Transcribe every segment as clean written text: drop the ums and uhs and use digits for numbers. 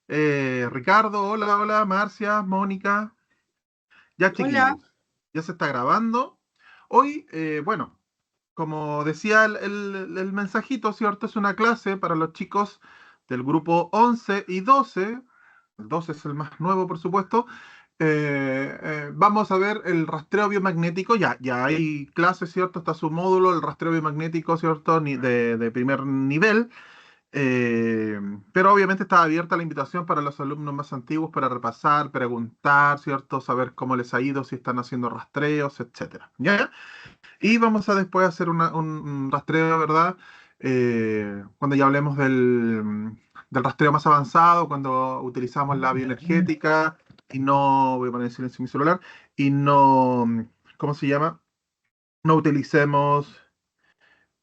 Ricardo, hola, hola, Marcia, Mónica, ya Hola, chiquillos, ya se está grabando. Hoy, bueno, como decía el mensajito, ¿cierto? Es una clase para los chicos del grupo 11 y 12. El 12 es el más nuevo, por supuesto. Vamos a ver el rastreo biomagnético. Ya hay clases, ¿cierto? Está su módulo, el rastreo biomagnético, ¿cierto? De primer nivel. Eh, pero obviamente está abierta la invitación para los alumnos más antiguos para repasar, preguntar, ¿cierto? Saber cómo les ha ido, si están haciendo rastreos, etcétera. ¿Ya? Y vamos a después hacer un rastreo, ¿verdad? Cuando ya hablemos del rastreo más avanzado, cuando utilizamos la bioenergética y no, voy a poner en silencio mi celular, y no, ¿cómo se llama? No utilicemos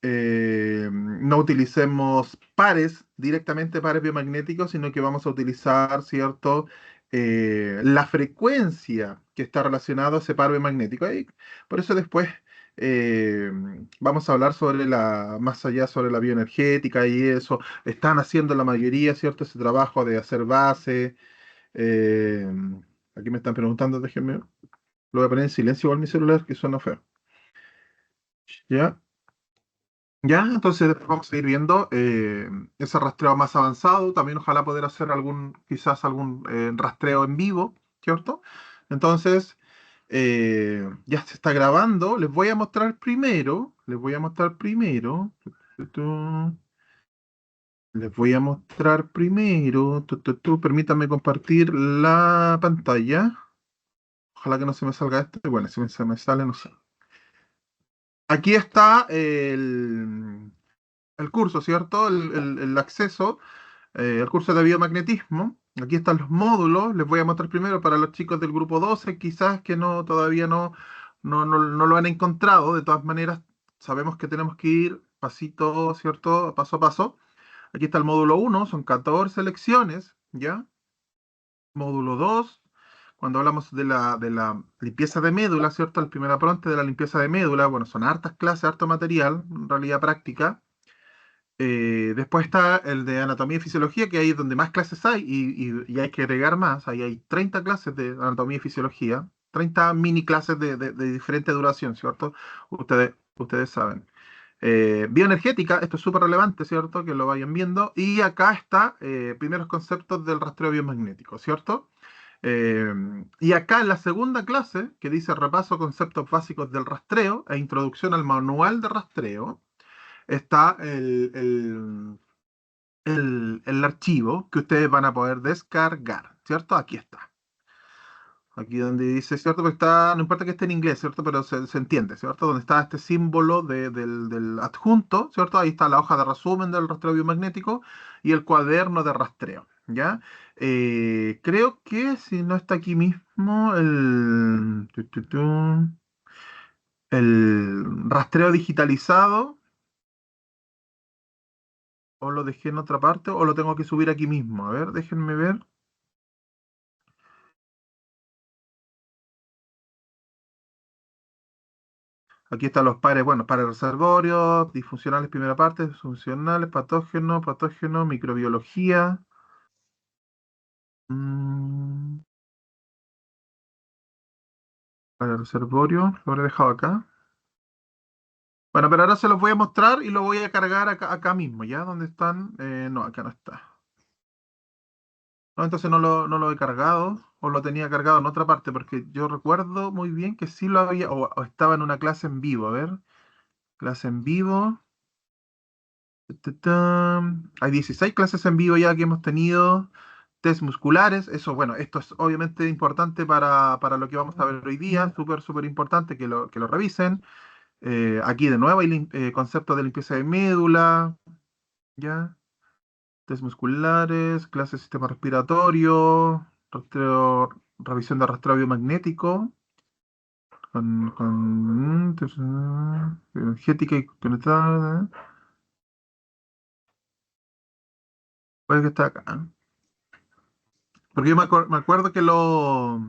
no utilicemos pares, directamente pares biomagnéticos, sino que vamos a utilizar, ¿cierto? La frecuencia que está relacionada a ese par biomagnético. Y por eso después eh, vamos a hablar sobre más allá sobre la bioenergética y eso. Están haciendo la mayoría, ¿cierto? Ese trabajo de hacer base. eh, Aquí me están preguntando, déjenme, lo voy a poner en silencio igual mi celular, que suena feo. ¿Ya? Ya, entonces vamos a ir viendo ese rastreo más avanzado. También ojalá poder hacer quizás algún rastreo en vivo, ¿cierto? Entonces, ya se está grabando. Les voy a mostrar primero, permítanme compartir la pantalla. Ojalá que no se me salga esto. Y bueno, si se me sale, no sé. Aquí está el curso, ¿cierto? El acceso al curso de biomagnetismo. Aquí están los módulos. Les voy a mostrar primero para los chicos del grupo 12, quizás que todavía no lo han encontrado. De todas maneras, sabemos que tenemos que ir pasito, ¿cierto? Paso a paso. Aquí está el módulo uno, son 14 lecciones, ¿ya? Módulo 2, cuando hablamos de la limpieza de médula, ¿cierto? El primer apronte de la limpieza de médula, bueno, son hartas clases, harto material, en realidad práctica. Después está el de anatomía y fisiología, que ahí es donde más clases hay y hay que agregar más. Ahí hay 30 clases de anatomía y fisiología, 30 mini clases de diferente duración, ¿cierto? Ustedes saben. Bioenergética, esto es súper relevante, ¿cierto? Que lo vayan viendo. Y acá está primeros conceptos del rastreo biomagnético, ¿cierto? Eh, y acá en la segunda clase, que dice repaso conceptos básicos del rastreo e introducción al manual de rastreo, está el archivo que ustedes van a poder descargar, ¿cierto? Aquí está. Aquí donde dice, ¿cierto? Porque está, no importa que esté en inglés, ¿cierto? Pero se entiende, ¿cierto? Donde está este símbolo del adjunto, ¿cierto? Ahí está la hoja de resumen del rastreo biomagnético y el cuaderno de rastreo, ¿ya? Creo que si no está aquí mismo el rastreo digitalizado, o lo dejé en otra parte, o lo tengo que subir aquí mismo. A ver, déjenme ver. Aquí están los pares, bueno, pares reservorios, disfuncionales primera parte, disfuncionales, patógeno, microbiología. mm, Pares reservorios, lo habré dejado acá. Bueno, pero ahora se los voy a mostrar y lo voy a cargar acá mismo, ¿ya? ¿Dónde están? No, acá no está. No, entonces no lo he cargado, o lo tenía cargado en otra parte, porque yo recuerdo muy bien que sí lo había, o estaba en una clase en vivo, a ver, clase en vivo. Hay 16 clases en vivo ya que hemos tenido, test musculares, eso, bueno, esto es obviamente importante para lo que vamos a ver hoy día, súper, súper importante que lo revisen. Aquí de nuevo hay conceptos de limpieza de médula, ¿ya? Test musculares, clase de sistema respiratorio, revisión de rastreo biomagnético, energética y conectada, puede que está acá. Porque yo me acuerdo que lo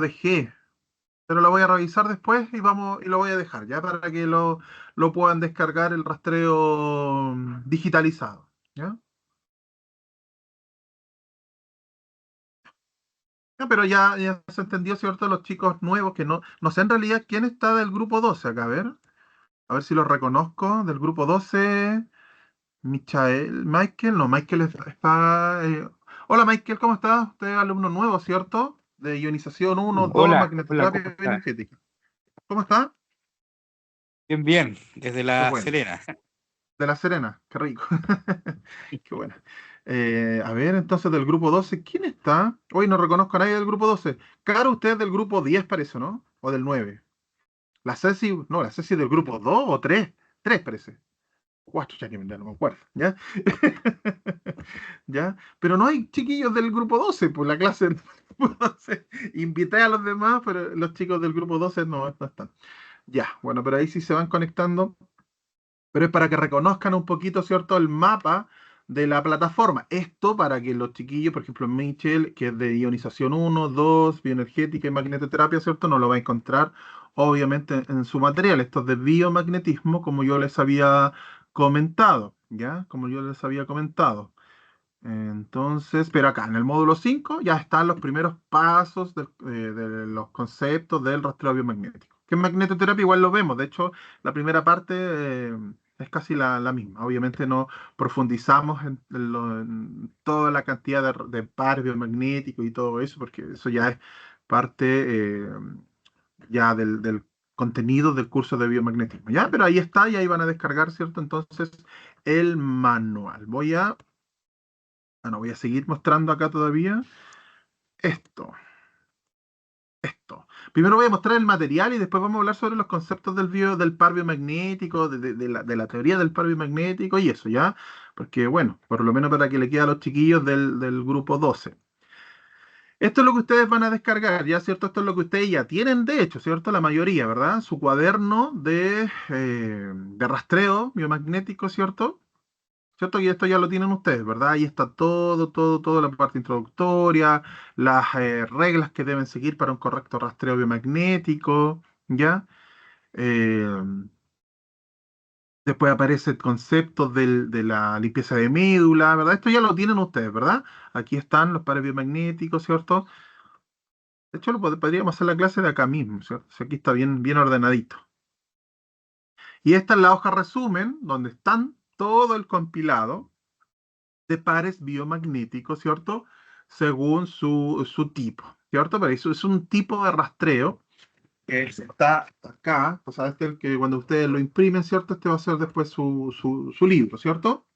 dejé, pero lo voy a revisar después y lo voy a dejar, ya para que lo puedan descargar el rastreo digitalizado, ¿ya? pero ya se entendió, ¿cierto? Los chicos nuevos que no sé en realidad quién está del grupo 12 acá, a ver si los reconozco. Del grupo 12 Michael, Michael, no, Michael está. Hola Michael, ¿cómo estás? Usted es alumno nuevo, ¿cierto? De ionización uno, 2, Hola, hola, ¿cómo magnetoterapia estás? energética. ¿Cómo está? Bien, bien, desde Qué La bueno. Serena. De La Serena, qué rico. Qué bueno. A ver, entonces del grupo 12, ¿quién está? Hoy no reconozco a nadie del grupo 12. Claro, usted es del grupo 10 parece, ¿no? O del 9. La Ceci, no, la Ceci es del grupo 2 o 3. 3 parece. Cuatro, ya que no me acuerdo, ¿ya? ¿Ya? Pero no hay chiquillos del grupo 12, pues la clase del grupo 12. Invité a los demás, pero los chicos del grupo 12 no están. Ya, bueno, pero ahí sí se van conectando, pero es para que reconozcan un poquito, ¿cierto?, el mapa de la plataforma. Esto para que los chiquillos, por ejemplo, Michel, que es de ionización uno, 2, bioenergética y magnetoterapia, ¿cierto?, no lo va a encontrar, obviamente, en su material. Esto es de biomagnetismo, como yo les había comentado, ¿ya? Como yo les había comentado. Entonces, pero acá en el módulo 5 ya están los primeros pasos de los conceptos del rastreo biomagnético. Que en magnetoterapia igual lo vemos, de hecho, la primera parte es casi la misma. Obviamente no profundizamos en toda la cantidad de pares biomagnéticos y todo eso, porque eso ya es parte ya del contenido del curso de biomagnetismo. ¿Ya? Pero ahí está, y ahí van a descargar, ¿cierto? Entonces, el manual. No, voy a seguir mostrando acá todavía esto, esto. Primero voy a mostrar el material y después vamos a hablar sobre los conceptos del par biomagnético, de la teoría del par biomagnético y eso, ¿ya? Porque, bueno, por lo menos para que le quede a los chiquillos del grupo 12. Esto es lo que ustedes van a descargar, ¿ya? ¿Cierto? Esto es lo que ustedes ya tienen, de hecho, ¿cierto? La mayoría, ¿verdad? Su cuaderno de rastreo biomagnético, ¿cierto? ¿Cierto? Y esto ya lo tienen ustedes, ¿verdad? Ahí está toda la parte introductoria, las reglas que deben seguir para un correcto rastreo biomagnético, ¿ya? Eh, Después aparece el concepto de la limpieza de médula, ¿verdad? Esto ya lo tienen ustedes, ¿verdad? Aquí están los pares biomagnéticos, ¿cierto? De hecho, podríamos hacer la clase de acá mismo, ¿cierto? Si aquí está bien ordenadito. Y esta es la hoja resumen, donde están todo el compilado de pares biomagnéticos, ¿cierto? Según su tipo, ¿cierto? Pero eso es un tipo de rastreo que está acá, o sea, este es el que cuando ustedes lo imprimen, ¿cierto? Este va a ser después su libro, ¿cierto?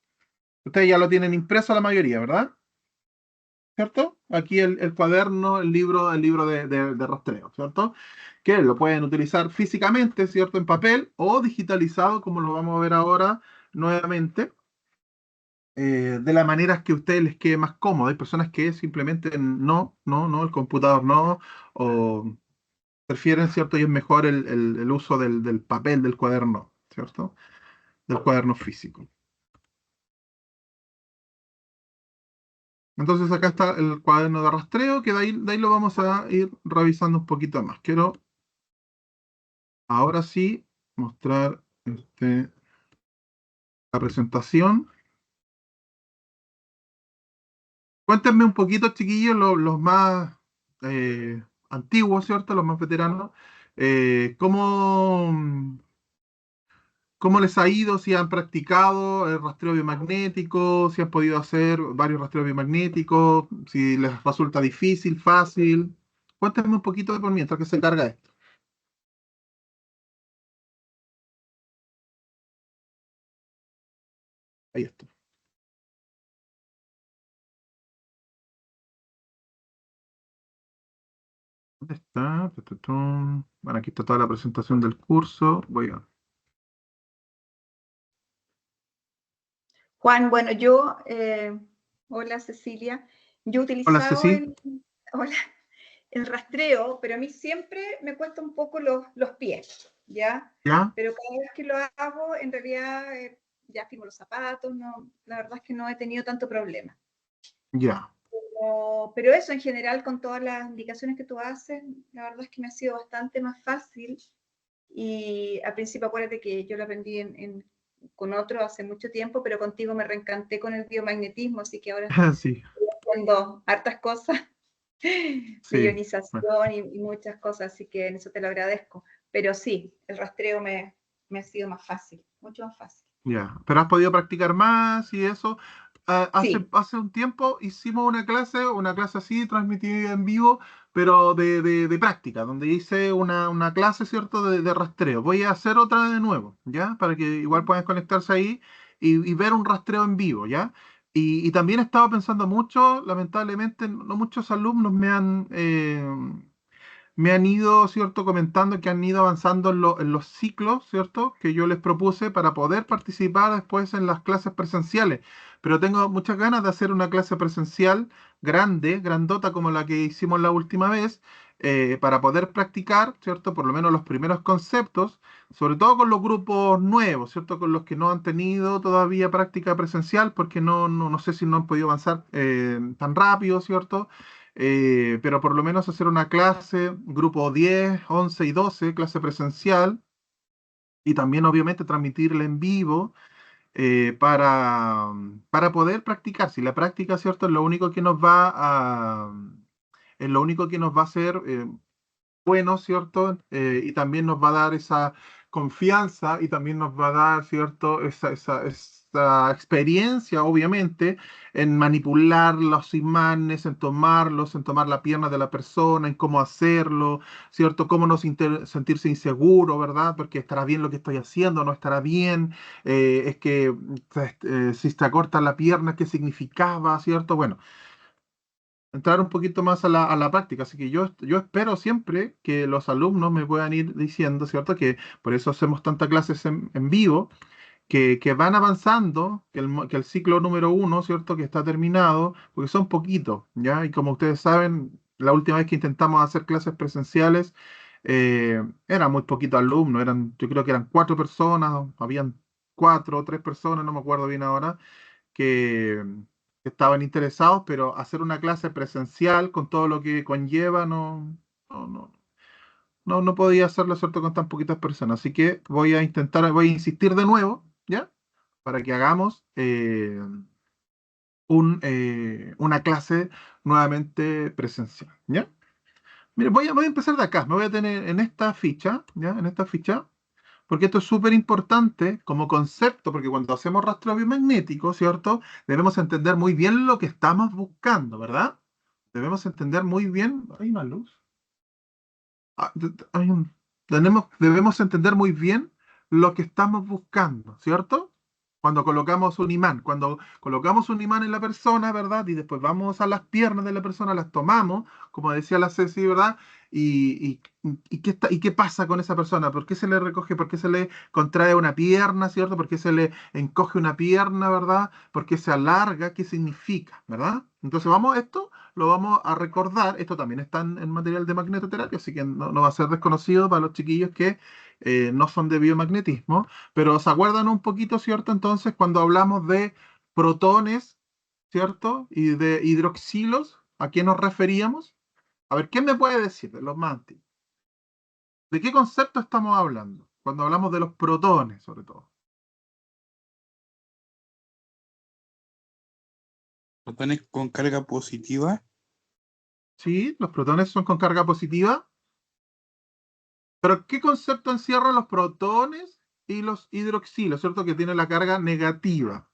Ustedes ya lo tienen impreso la mayoría, ¿verdad? ¿Cierto? Aquí el cuaderno, el libro de rastreo, ¿cierto? Que lo pueden utilizar físicamente, ¿cierto? En papel o digitalizado, como lo vamos a ver ahora nuevamente, de la manera que a ustedes les quede más cómodo. Hay personas que simplemente no, el computador no, o prefieren, ¿cierto? Y es mejor el uso del papel, del cuaderno, ¿cierto? Del cuaderno físico. Entonces acá está el cuaderno de rastreo, que de ahí lo vamos a ir revisando un poquito más. Quiero ahora sí mostrar la presentación. Cuéntenme un poquito, chiquillos, los más antiguos, ¿cierto? Los más veteranos. ¿Cómo les ha ido? Si han practicado el rastreo biomagnético, si han podido hacer varios rastreos biomagnéticos, si les resulta difícil, fácil. Cuéntenme un poquito por mientras que se carga esto. Ahí está. ¿Dónde está? Bueno, aquí está toda la presentación del curso. Voy a... Juan, bueno, hola Cecilia, yo he Hola, utilizado Ceci. hola, el rastreo, pero a mí siempre me cuesta un poco los pies, ¿ya? ¿Ya? Pero cada vez que lo hago, en realidad ya firmo los zapatos, no, la verdad es que no he tenido tanto problema. Ya. Pero eso en general, con todas las indicaciones que tú haces, la verdad es que me ha sido bastante más fácil. Y al principio acuérdate que yo lo aprendí con otro hace mucho tiempo, pero contigo me reencanté con el biomagnetismo, así que ahora Sí. estoy haciendo hartas cosas. de Sí. ionización y muchas cosas, así que en eso te lo agradezco. Pero sí, el rastreo me ha sido más fácil, mucho más fácil. Ya, pero has podido practicar más y eso. Sí, Hace un tiempo hicimos una clase así, transmitida en vivo, pero de práctica, donde hice una clase, ¿cierto?, de rastreo. Voy a hacer otra de nuevo, ¿ya? Para que igual puedan conectarse ahí y ver un rastreo en vivo, ¿ya? Y también he estado pensando mucho, lamentablemente, no muchos alumnos me han ido, ¿cierto?, comentando que han ido avanzando en los ciclos, ¿cierto?, que yo les propuse para poder participar después en las clases presenciales. Pero tengo muchas ganas de hacer una clase presencial grande, grandota como la que hicimos la última vez, para poder practicar, ¿cierto?, por lo menos los primeros conceptos, sobre todo con los grupos nuevos, ¿cierto?, con los que no han tenido todavía práctica presencial, porque no sé si no han podido avanzar tan rápido, ¿cierto? Pero por lo menos hacer una clase, grupo 10, 11 y 12, clase presencial, y también obviamente transmitirla en vivo para poder practicar. Si la práctica, ¿cierto?, es lo único que nos va es lo único que nos va a hacer bueno, ¿cierto? Y también nos va a dar esa confianza y también nos va a dar, ¿cierto? Esa experiencia, obviamente, en manipular los imanes, en tomar la pierna de la persona, en cómo hacerlo, ¿cierto? Cómo no sentirse inseguro, ¿verdad? Porque estará bien lo que estoy haciendo, no estará bien, es que si te corta la pierna, ¿qué significaba, ¿cierto? Bueno, entrar un poquito más a la práctica. Así que yo espero siempre que los alumnos me puedan ir diciendo, ¿cierto? Que por eso hacemos tantas clases en vivo, que van avanzando, que el ciclo número uno, ¿cierto? Que está terminado, porque son poquitos, ¿ya? Y como ustedes saben, la última vez que intentamos hacer clases presenciales, eran muy poquitos alumnos, yo creo que eran 4 personas, habían 4 o 3 personas, no me acuerdo bien ahora que, que estaban interesados, pero hacer una clase presencial con todo lo que conlleva no, no, no podía hacerlo, ¿cierto?, con tan poquitas personas. Así que voy a insistir de nuevo, ¿ya? Para que hagamos una clase nuevamente presencial, ¿ya? Mire, voy a empezar de acá, me voy a tener en esta ficha, ¿ya? En esta ficha, porque esto es súper importante como concepto, porque cuando hacemos rastreo biomagnético, ¿cierto? Debemos entender muy bien lo que estamos buscando, ¿verdad? Debemos entender muy bien. ¿Hay una luz? Ah, debemos entender muy bien lo que estamos buscando, ¿cierto? Cuando colocamos un imán en la persona, ¿verdad? Y después vamos a las piernas de la persona, las tomamos, como decía la Ceci, ¿verdad? ¿Y qué pasa con esa persona? ¿Por qué se le recoge? ¿Por qué se le contrae una pierna, ¿cierto? ¿Por qué se le encoge una pierna, ¿verdad? ¿Por qué se alarga? ¿Qué significa, ¿verdad? Entonces esto lo vamos a recordar. Esto también está en material de magnetoterapia, así que no va a ser desconocido para los chiquillos que no son de biomagnetismo. Pero se acuerdan un poquito, ¿cierto? Entonces, cuando hablamos de protones, ¿cierto? Y de hidroxilos, ¿a qué nos referíamos? A ver, ¿quién me puede decir de los más antiguos? ¿De qué concepto estamos hablando? Cuando hablamos de los protones, sobre todo. Protones con carga positiva. Sí, los protones son con carga positiva. Pero ¿qué concepto encierran los protones y los hidroxilos, ¿cierto? Que tienen la carga negativa,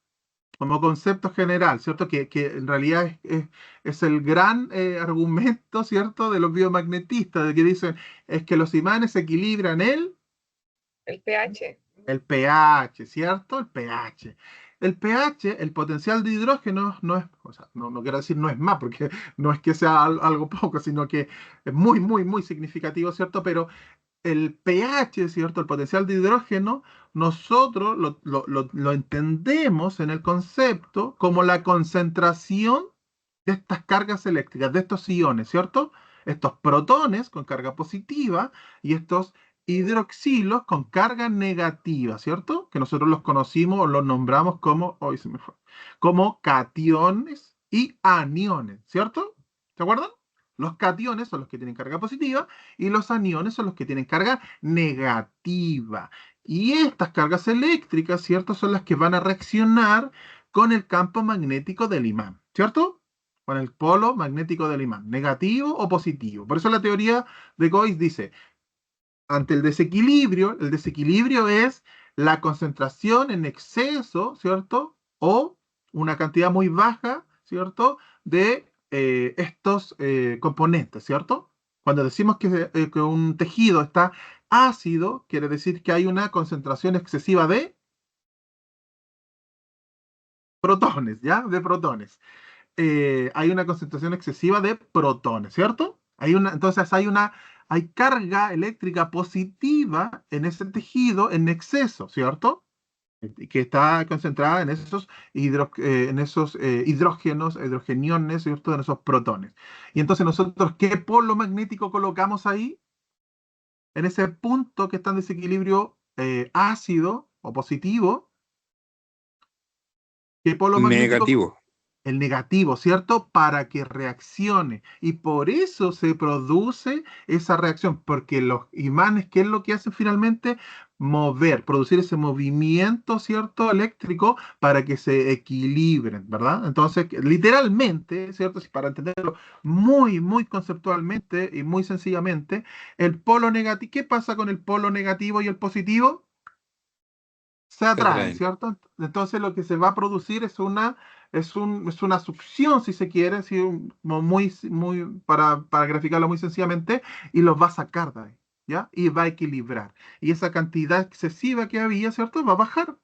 como concepto general, ¿cierto? Que en realidad es el gran argumento, ¿cierto?, de los biomagnetistas, de que dicen, es que los imanes equilibran el pH. el pH, ¿cierto? El pH. El pH, el potencial de hidrógeno, no es, o sea, no quiero decir no es más, porque no es que sea algo poco, sino que es muy, muy, muy significativo, ¿cierto? Pero el pH, ¿cierto? El potencial de hidrógeno, nosotros lo entendemos en el concepto como la concentración de estas cargas eléctricas, de estos iones, ¿cierto? Estos protones con carga positiva y estos hidroxilos con carga negativa, ¿cierto? Que nosotros los conocimos o los nombramos como, hoy se me fue, como cationes y aniones, ¿cierto? ¿Se acuerdan? Los cationes son los que tienen carga positiva y los aniones son los que tienen carga negativa. Y estas cargas eléctricas, ¿cierto? Son las que van a reaccionar con el campo magnético del imán, ¿cierto? con el polo magnético del imán, negativo o positivo. Por eso la teoría de Coix dice, ante el desequilibrio es la concentración en exceso, ¿cierto? O una cantidad muy baja, ¿cierto? De estos componentes, ¿cierto? Cuando decimos que un tejido está ácido, quiere decir que hay una concentración excesiva de protones, ¿ya? De protones. Hay una concentración excesiva de protones, ¿cierto? Entonces hay carga eléctrica positiva en ese tejido en exceso, ¿cierto? Que está concentrada en esos hidrógenos, hidrogeniones, ¿cierto? En esos protones. Y entonces nosotros, ¿qué polo magnético colocamos ahí? En ese punto que está en desequilibrio ácido o positivo, ¿qué polo magnético? Negativo. El negativo, ¿cierto? Para que reaccione. Y por eso se produce esa reacción, porque los imanes, ¿qué es lo que hacen finalmente? Producir ese movimiento, ¿cierto? Eléctrico para que se equilibren, ¿verdad? Entonces, literalmente, ¿cierto? Para entenderlo muy, muy conceptualmente y muy sencillamente, el polo negativo, ¿qué pasa con el polo negativo y el positivo? Se Se atraen, atraen. ¿cierto? Entonces lo que se va a producir es una succión, si se quiere, así, para graficarlo muy sencillamente, y los va a sacar de ahí, ¿ya? Y va a equilibrar. Y esa cantidad excesiva que había, ¿cierto? Va a bajar,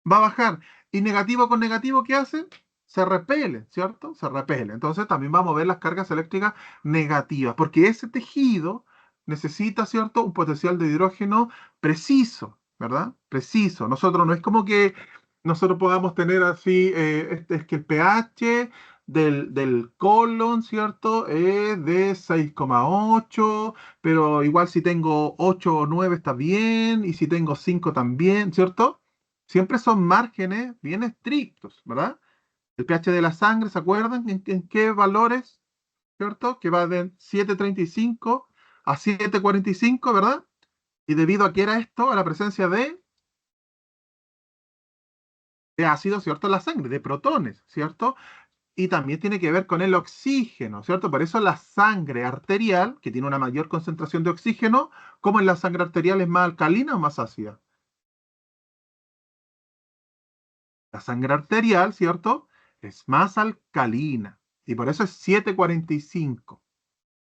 va a bajar. Y negativo con negativo, ¿qué hace? Se repele, ¿cierto? Se repele. Entonces también vamos a ver las cargas eléctricas negativas, porque ese tejido necesita, ¿cierto? Un potencial de hidrógeno preciso, ¿verdad? Preciso. Nosotros no es como que nosotros podamos tener así, es que el pH del colon, ¿cierto? Es de 6,8, pero igual si tengo 8 o 9 está bien, y si tengo 5 también, ¿cierto? Siempre son márgenes bien estrictos, ¿verdad? El pH de la sangre, ¿se acuerdan? ¿En qué valores? ¿Cierto? Que va de 7,35 a 7,45, ¿verdad? Y debido a que era esto, a la presencia de ácido, ¿cierto? En la sangre, de protones, ¿cierto? Y también tiene que ver con el oxígeno, ¿cierto? Por eso la sangre arterial, que tiene una mayor concentración de oxígeno, ¿cómo en la sangre arterial es más alcalina o más ácida? La sangre arterial, ¿cierto? Es más alcalina. Y por eso es 7,45.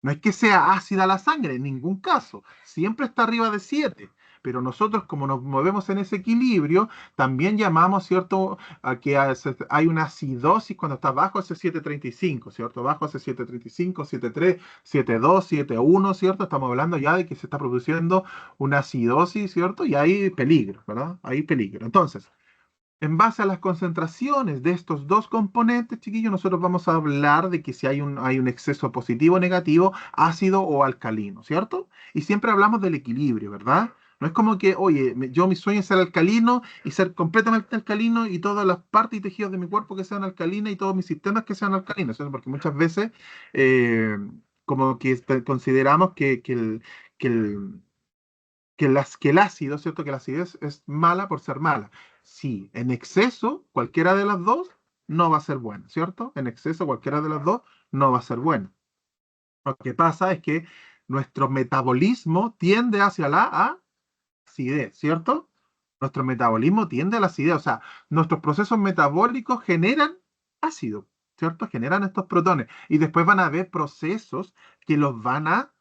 No es que sea ácida la sangre, en ningún caso. Siempre está arriba de 7. Pero nosotros, como nos movemos en ese equilibrio, también llamamos, ¿cierto?, a que hay una acidosis cuando está bajo ese 7,35, ¿cierto? Bajo ese 7,35, 7,3, 7,2, 7,1, ¿cierto? Estamos hablando ya de que se está produciendo una acidosis, ¿cierto? Y hay peligro, ¿verdad? Hay peligro. Entonces, en base a las concentraciones de estos dos componentes, chiquillos, nosotros vamos a hablar de que si hay un exceso positivo o negativo, ácido o alcalino, ¿cierto? Y siempre hablamos del equilibrio, ¿verdad? No es como que, oye, mi sueño es ser alcalino y ser completamente alcalino y todas las partes y tejidos de mi cuerpo que sean alcalinas y todos mis sistemas que sean alcalinos, ¿cierto? Porque muchas veces eh, como que consideramos que el, que el ácido, ¿cierto? Que la acidez es mala por ser mala. Sí, en exceso, cualquiera de las dos no va a ser buena, ¿cierto? En exceso, cualquiera de las dos no va a ser buena. Lo que pasa es que nuestro metabolismo tiende hacia la acidez, ¿cierto? Nuestro metabolismo tiende a la acidez, o sea, nuestros procesos metabólicos generan ácido, ¿cierto? Generan estos protones y después van a haber procesos que los van a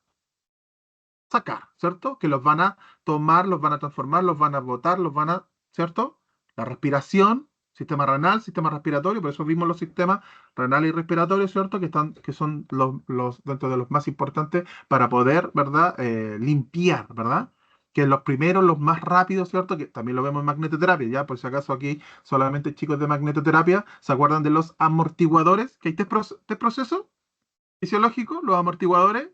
sacar, ¿cierto? Que los van a tomar, los van a transformar, los van a botar, ¿cierto? La respiración, sistema renal, sistema respiratorio, por eso vimos los sistemas renal y respiratorio, ¿cierto? Que son dentro de los más importantes para poder, ¿verdad? Limpiar, ¿verdad? Que los primeros, los más rápidos, ¿cierto? Que también lo vemos en magnetoterapia, ya, por si acaso aquí solamente chicos de magnetoterapia, ¿se acuerdan de los amortiguadores? Que hay tres procesos fisiológicos, los amortiguadores,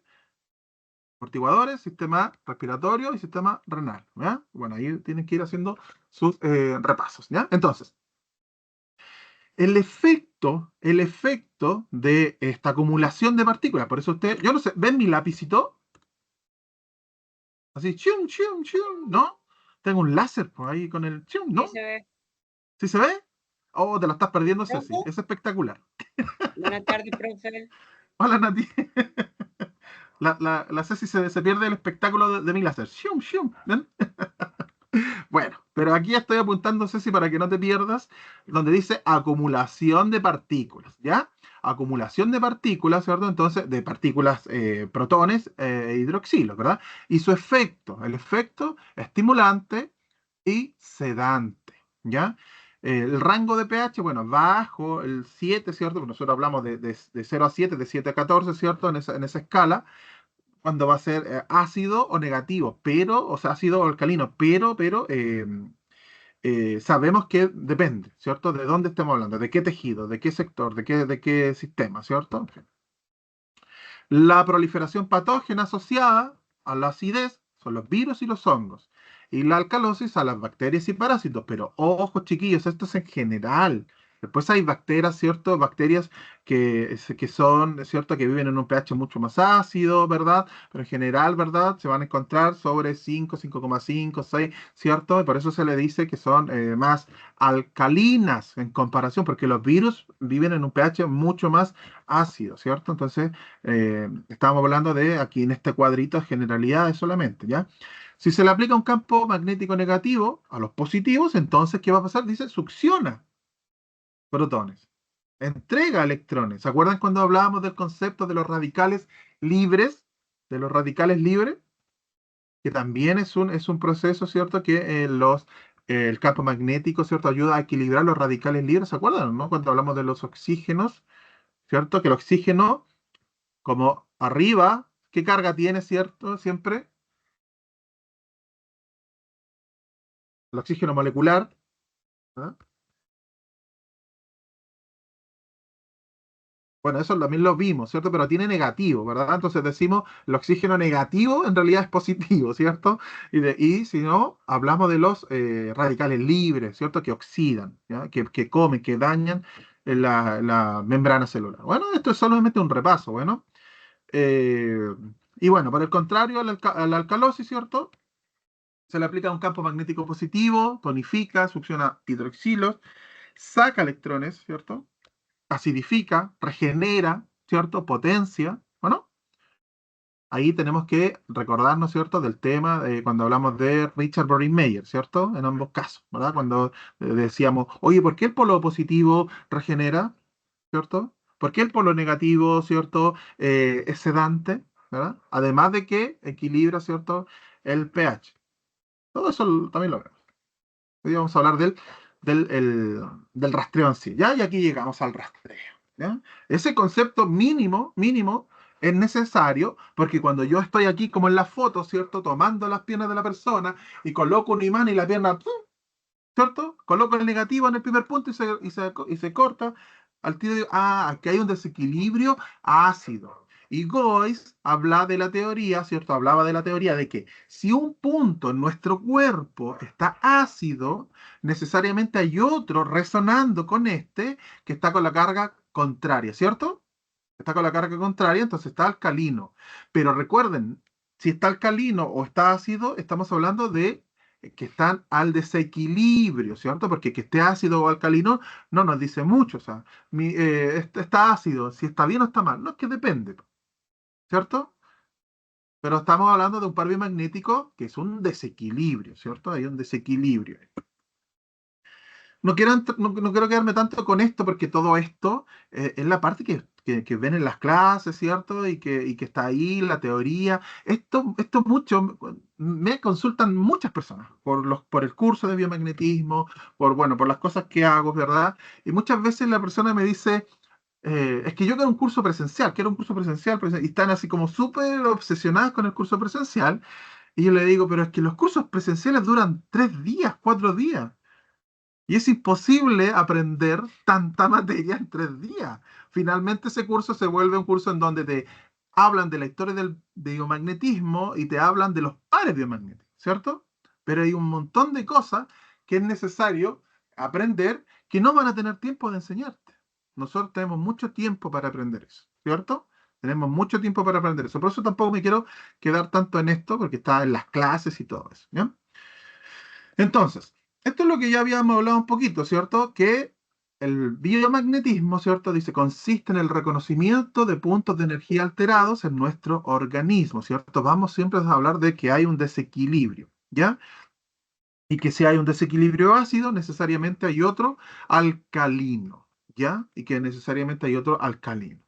sistema respiratorio y sistema renal, ¿ya? Bueno, ahí tienen que ir haciendo sus repasos, ¿ya? Entonces, el efecto de esta acumulación de partículas, por eso usted, yo no sé, ¿ven mi lapicito? Así, chum, chum, chum, ¿no? Tengo un láser por ahí con el chum, ¿no? Sí se ve. ¿Sí se ve? Oh, te la estás perdiendo, Ceci. ¿Profe? Es espectacular. Buenas tardes, profe. Hola, Nati. La Ceci se pierde el espectáculo de mi láser. Shum, shum. ¿Ven? Bueno, pero aquí estoy apuntando, Ceci, para que no te pierdas, donde dice acumulación de partículas, ¿ya? Acumulación de partículas, ¿cierto? Entonces, de partículas, protones e hidroxilos, ¿verdad? Y su efecto, el efecto estimulante y sedante, ¿ya? El rango de pH, bueno, bajo el 7, ¿cierto? Porque nosotros hablamos de 0 a 7, de 7 a 14, ¿cierto? En esa escala, cuando va a ser ácido o negativo, pero, o sea, ácido o alcalino, pero sabemos que depende, ¿cierto? De dónde estemos hablando, de qué tejido, de qué sector, de qué sistema, ¿cierto? En fin. La proliferación patógena asociada a la acidez son los virus y los hongos. Y la alcalosis a las bacterias y parásitos. Pero ojo, chiquillos, esto es en general. Después hay bacterias, ¿cierto? Bacterias que son, ¿cierto? Que viven en un pH mucho más ácido, ¿verdad? Pero en general, ¿verdad? Se van a encontrar sobre 5, 5,5, 6, ¿cierto? Y por eso se le dice que son más alcalinas en comparación, porque los virus viven en un pH mucho más ácido, ¿cierto? Entonces, estábamos hablando de aquí en este cuadrito generalidades solamente, ¿ya? Si se le aplica un campo magnético negativo a los positivos, entonces, ¿qué va a pasar? Dice, succiona protones, entrega electrones. ¿Se acuerdan cuando hablábamos del concepto de los radicales libres? De los radicales libres, que también es un proceso, ¿cierto? Que el campo magnético, ¿cierto? Ayuda a equilibrar los radicales libres. ¿Se acuerdan, no? Cuando hablamos de los oxígenos, ¿cierto? Que el oxígeno como arriba, ¿qué carga tiene, cierto? Siempre el oxígeno molecular. ¿Ah? Bueno, eso también lo vimos, ¿cierto? Pero tiene negativo, ¿verdad? Entonces decimos, el oxígeno negativo en realidad es positivo, ¿cierto? Y si no, hablamos de los radicales libres, ¿cierto? Que oxidan, ¿ya? Que comen, que dañan la membrana celular. Bueno, esto es solamente un repaso, bueno. Eh, y bueno, por el contrario, a la alcalosis, ¿cierto? Se le aplica un campo magnético positivo, tonifica, succiona hidroxilos, saca electrones, ¿cierto? Acidifica, regenera, ¿cierto? Potencia. Bueno, ahí tenemos que recordarnos, ¿cierto? Del tema cuando hablamos de Richard Brody-Meyer, ¿cierto? En ambos casos, ¿verdad? Cuando decíamos, oye, ¿por qué el polo positivo regenera? ¿Cierto? ¿Por qué el polo negativo, ¿cierto? Es sedante, ¿verdad? Además de que equilibra, ¿cierto? El pH. Todo eso también lo vemos. Hoy vamos a hablar del rastreo en sí, ¿ya? Y aquí llegamos al rastreo, ¿ya? Ese concepto mínimo, mínimo, es necesario porque cuando yo estoy aquí, como en la foto, ¿cierto? Tomando las piernas de la persona y coloco un imán y la pierna, ¡pum! ¿Cierto? Coloco el negativo en el primer punto y se corta. Al tiro digo, aquí hay un desequilibrio ácido. Y Gois habla de la teoría, ¿cierto? Hablaba de la teoría de que si un punto en nuestro cuerpo está ácido, necesariamente hay otro resonando con este que está con la carga contraria, ¿cierto? Está con la carga contraria, entonces está alcalino. Pero recuerden, si está alcalino o está ácido, estamos hablando de que están al desequilibrio, ¿cierto? Porque que esté ácido o alcalino no nos dice mucho. O sea, está ácido, si está bien o está mal. No, es que depende, ¿cierto? Pero estamos hablando de un par biomagnético que es un desequilibrio, ¿cierto? Hay un desequilibrio. No quiero quedarme tanto con esto porque todo esto es la parte que ven en las clases, ¿cierto? Y que está ahí, la teoría. Esto mucho, me consultan muchas personas por el curso de biomagnetismo, por las cosas que hago, ¿verdad? Y muchas veces la persona me dice, es que yo quiero un curso presencial, y están así como súper obsesionadas con el curso presencial. Y yo le digo, pero es que los cursos presenciales duran 3 días, 4 días. Y es imposible aprender tanta materia en 3 días. Finalmente ese curso se vuelve un curso en donde te hablan de la historia del biomagnetismo y te hablan de los pares biomagnéticos, ¿cierto? Pero hay un montón de cosas que es necesario aprender que no van a tener tiempo de enseñarte. Nosotros tenemos mucho tiempo para aprender eso, ¿cierto? Tenemos mucho tiempo para aprender eso. Por eso tampoco me quiero quedar tanto en esto, porque está en las clases y todo eso, ¿ya? Entonces, esto es lo que ya habíamos hablado un poquito, ¿cierto? Que el biomagnetismo, ¿cierto? Dice, consiste en el reconocimiento de puntos de energía alterados en nuestro organismo, ¿cierto? Vamos siempre a hablar de que hay un desequilibrio, ¿ya? Y que si hay un desequilibrio ácido, necesariamente hay otro alcalino, ¿ya? Y que necesariamente hay otro alcalino.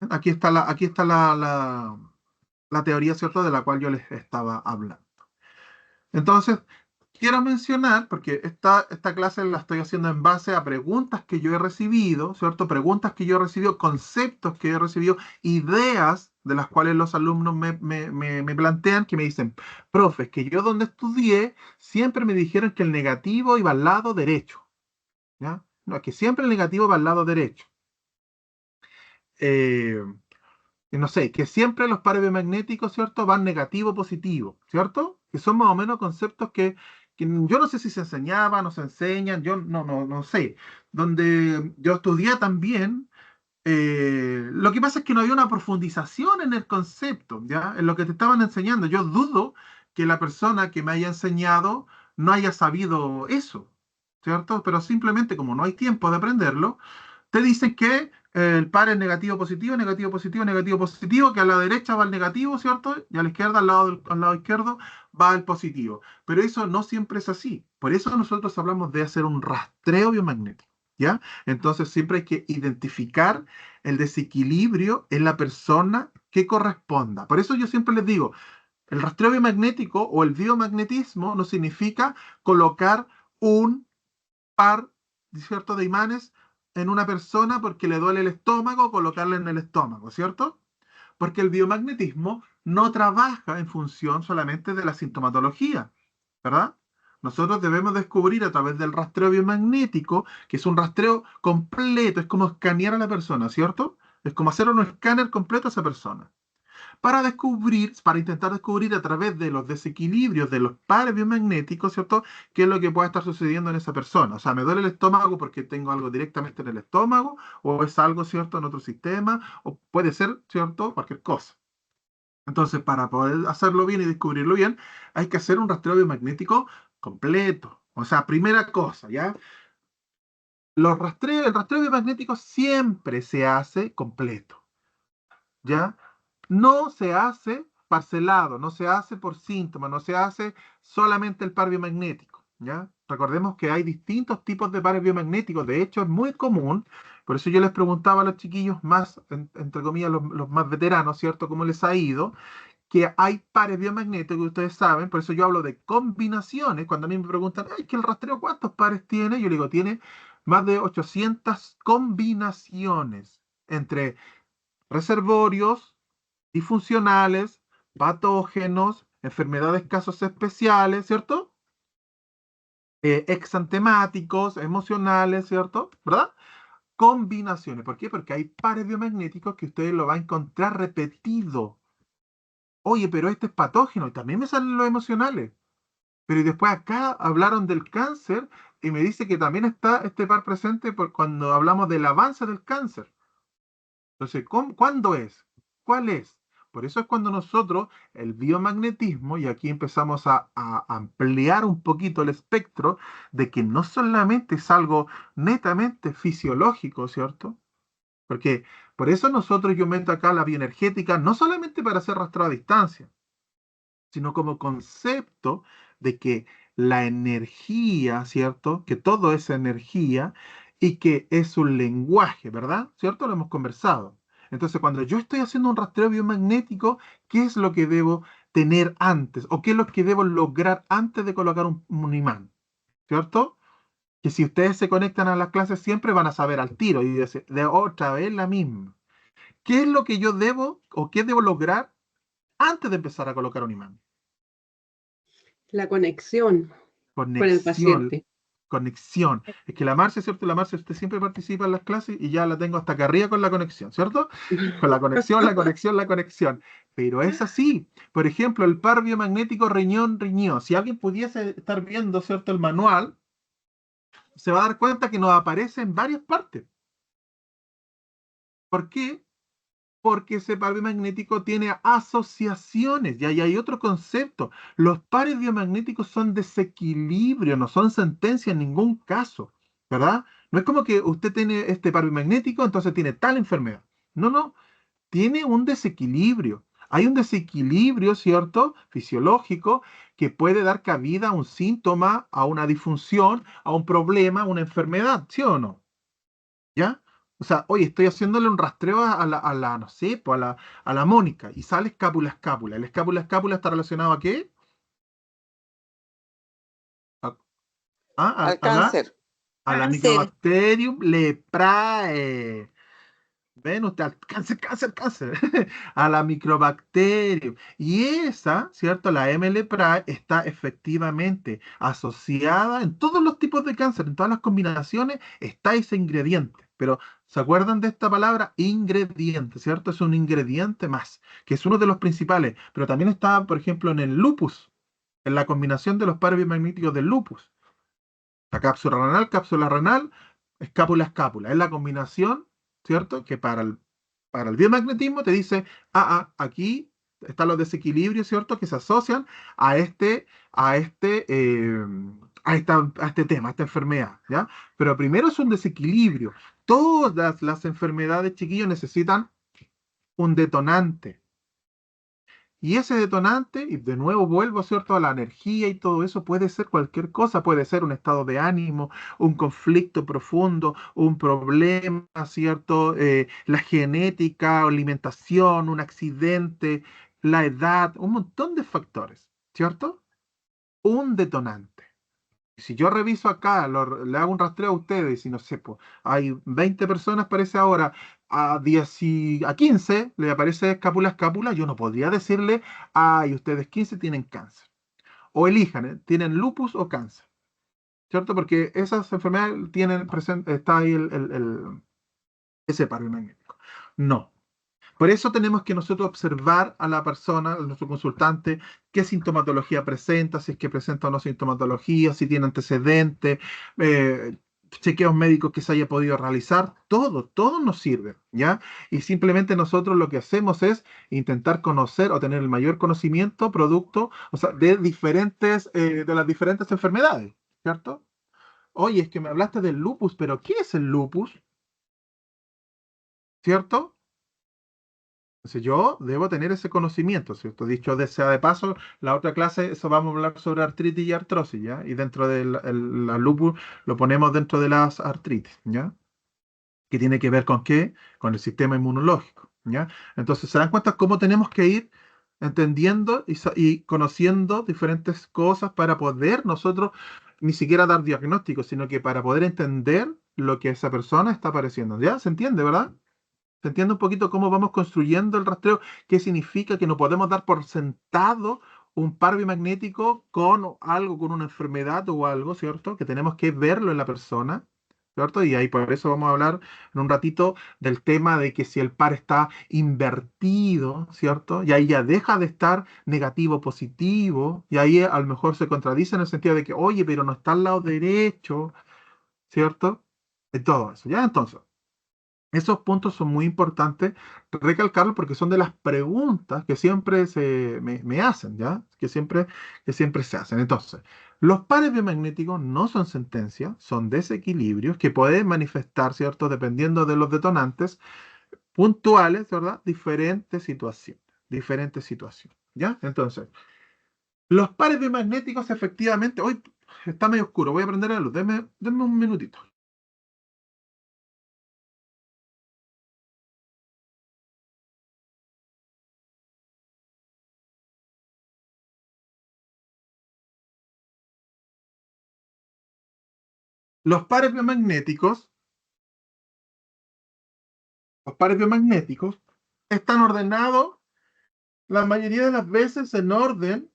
Aquí está la teoría, ¿cierto? De la cual yo les estaba hablando. Entonces, quiero mencionar, porque esta clase la estoy haciendo en base a preguntas que yo he recibido, ¿cierto? Preguntas que yo he recibido, conceptos que he recibido, ideas de las cuales los alumnos me plantean, que me dicen, profe, que yo donde estudié, siempre me dijeron que el negativo iba al lado derecho, ¿ya? No, que siempre el negativo va al lado derecho. Eh, no sé, que siempre los pares biomagnéticos, ¿cierto? Van negativo, positivo, ¿cierto? Que son más o menos conceptos que yo no sé si se enseñaban o se enseñan, yo no sé. Donde yo estudié también, lo que pasa es que no había una profundización en el concepto, ¿ya? En lo que te estaban enseñando. Yo dudo que la persona que me haya enseñado no haya sabido eso, ¿cierto? Pero simplemente como no hay tiempo de aprenderlo, te dicen que el par es negativo, positivo, negativo, positivo, negativo, positivo, que a la derecha va el negativo, ¿cierto? Y a la izquierda, al lado izquierdo, va el positivo. Pero eso no siempre es así. Por eso nosotros hablamos de hacer un rastreo biomagnético, ¿ya? Entonces siempre hay que identificar el desequilibrio en la persona que corresponda. Por eso yo siempre les digo, el rastreo biomagnético o el biomagnetismo no significa colocar un par, ¿cierto?, de imanes en una persona porque le duele el estómago, colocarle en el estómago, ¿cierto? Porque el biomagnetismo no trabaja en función solamente de la sintomatología, ¿verdad? Nosotros debemos descubrir a través del rastreo biomagnético, que es un rastreo completo, es como escanear a la persona, ¿cierto? Es como hacer un escáner completo a esa persona para intentar descubrir a través de los desequilibrios de los pares biomagnéticos, ¿cierto? ¿Qué es lo que puede estar sucediendo en esa persona? O sea, ¿me duele el estómago porque tengo algo directamente en el estómago? ¿O es algo, ¿cierto?, en otro sistema? O puede ser, ¿cierto?, cualquier cosa. Entonces, para poder hacerlo bien y descubrirlo bien, hay que hacer un rastreo biomagnético completo. O sea, primera cosa, ¿ya? El rastreo biomagnético siempre se hace completo, ¿ya? No se hace parcelado, no se hace por síntomas, no se hace solamente el par biomagnético, ¿ya? Recordemos que hay distintos tipos de pares biomagnéticos, de hecho es muy común, por eso yo les preguntaba a los chiquillos más, entre comillas, los más veteranos, ¿cierto?, cómo les ha ido, que hay pares biomagnéticos que ustedes saben, por eso yo hablo de combinaciones, cuando a mí me preguntan, ay, ¿que el rastreo cuántos pares tiene? Yo le digo, tiene más de 800 combinaciones entre reservorios, disfuncionales, patógenos, enfermedades, casos especiales, ¿cierto? Exantemáticos, emocionales, ¿cierto? ¿Verdad? Combinaciones. ¿Por qué? Porque hay pares biomagnéticos que usted lo va a encontrar repetido. Oye, pero este es patógeno y también me salen los emocionales. Pero y después acá hablaron del cáncer y me dice que también está este par presente cuando hablamos del avance del cáncer. Entonces, ¿cuándo es? ¿Cuál es? Por eso es cuando nosotros, el biomagnetismo, y aquí empezamos a ampliar un poquito el espectro de que no solamente es algo netamente fisiológico, ¿cierto? Porque por eso nosotros yo meto acá la bioenergética, no solamente para hacer rastreo a distancia, sino como concepto de que la energía, ¿cierto? Que todo es energía y que es un lenguaje, ¿verdad? ¿Cierto? Lo hemos conversado. Entonces, cuando yo estoy haciendo un rastreo biomagnético, ¿qué es lo que debo tener antes? ¿O qué es lo que debo lograr antes de colocar un imán? ¿Cierto? Que si ustedes se conectan a las clases siempre van a saber al tiro y decir, de otra vez la misma. ¿Qué es lo que yo debo o qué debo lograr antes de empezar a colocar un imán? La conexión con el Conexión, paciente. conexión. Es que la Marcia, ¿cierto? La Marcia, usted siempre participa en las clases y ya la tengo hasta acá arriba con la conexión, ¿cierto? Con la conexión, la conexión, la conexión. Pero es así. Por ejemplo, el par biomagnético riñón-riñón. Si alguien pudiese estar viendo, ¿cierto?, el manual, se va a dar cuenta que nos aparece en varias partes. ¿Por qué? Porque ese par biomagnético tiene asociaciones. Y ahí hay otro concepto. Los pares biomagnéticos son desequilibrio, no son sentencia en ningún caso, ¿verdad? No es como que usted tiene este par biomagnético, entonces tiene tal enfermedad. No, no, tiene un desequilibrio. Hay un desequilibrio, ¿cierto? Fisiológico que puede dar cabida a un síntoma, a una disfunción, a un problema, a una enfermedad, ¿sí o no? ¿Ya? O sea, oye, estoy haciéndole un rastreo no sé, pues a la Mónica y sale escápula, escápula. ¿El escápula, escápula está relacionado a qué? A, Al a cáncer. la Cáncer. Microbacterium leprae. Ven usted, al cáncer, cáncer, cáncer, a la microbacterium. Y esa, ¿cierto? La M. leprae está efectivamente asociada en todos los tipos de cáncer, en todas las combinaciones, está ese ingrediente. Pero, ¿se acuerdan de esta palabra? Ingrediente, ¿cierto? Es un ingrediente más, que es uno de los principales. Pero también está, por ejemplo, en el lupus, en la combinación de los pares biomagnéticos del lupus. La cápsula renal, escápula, escápula. Es la combinación, ¿cierto? Que para el biomagnetismo te dice, aquí están los desequilibrios, ¿cierto? Que se asocian a a este, eh, a este tema, a esta enfermedad, ¿ya? Pero primero es un desequilibrio. Todas las enfermedades, chiquillos, necesitan un detonante. Y ese detonante, y de nuevo vuelvo, ¿cierto?, a la energía y todo eso, puede ser cualquier cosa, puede ser un estado de ánimo, un conflicto profundo, un problema, ¿cierto? La genética, alimentación, un accidente, la edad, un montón de factores, ¿cierto? Un detonante. Si yo reviso acá, le hago un rastreo a ustedes, y si no sé, pues, hay 20 personas, parece ahora, a 10 a 15 le aparece escápula, escápula, yo no podría decirle, ay, ustedes 15 tienen cáncer. O elijan, tienen lupus o cáncer, ¿cierto? Porque esas enfermedades tienen presente, está ahí ese par magnético. No. Por eso tenemos que nosotros observar a la persona, a nuestro consultante, qué sintomatología presenta, si es que presenta o no sintomatología, si tiene antecedentes, eh, chequeos médicos que se haya podido realizar, todo nos sirve, ¿ya? Y simplemente nosotros lo que hacemos es intentar conocer o tener el mayor conocimiento, producto, o sea, de las diferentes enfermedades, ¿cierto? Oye, es que me hablaste del lupus, pero ¿qué es el lupus? ¿Cierto? Entonces yo debo tener ese conocimiento, ¿cierto? Dicho sea de paso, la otra clase, eso vamos a hablar sobre artritis y artrosis, ¿ya? Y dentro de la lupus lo ponemos dentro de las artritis, ¿ya? Que tiene que ver con qué? Con el sistema inmunológico, ¿ya? Entonces se dan cuenta cómo tenemos que ir entendiendo y conociendo diferentes cosas para poder nosotros ni siquiera dar diagnósticos, sino que para poder entender lo que esa persona está padeciendo, ¿ya? ¿Se entiende, verdad? ¿Se entiende un poquito cómo vamos construyendo el rastreo? ¿Qué significa que no podemos dar por sentado un par biomagnético con algo, con una enfermedad o algo, ¿cierto? Que tenemos que verlo en la persona, ¿cierto? Y ahí por eso vamos a hablar en un ratito del tema de que si el par está invertido, ¿cierto? Y ahí ya deja de estar negativo positivo, y ahí a lo mejor se contradice en el sentido de que, oye, pero no está al lado derecho, ¿cierto? Y todo eso, ¿ya? Entonces. Esos puntos son muy importantes recalcarlos porque son de las preguntas que siempre me hacen, ¿ya? Que siempre se hacen. Entonces, los pares biomagnéticos no son sentencias, son desequilibrios que pueden manifestar, ¿cierto? Dependiendo de los detonantes puntuales, ¿verdad? Diferentes situaciones, ¿ya? Entonces, los pares biomagnéticos efectivamente, hoy está medio oscuro, voy a prender la luz, denme un minutito. Los pares biomagnéticos Los pares biomagnéticos están ordenados la mayoría de las veces en orden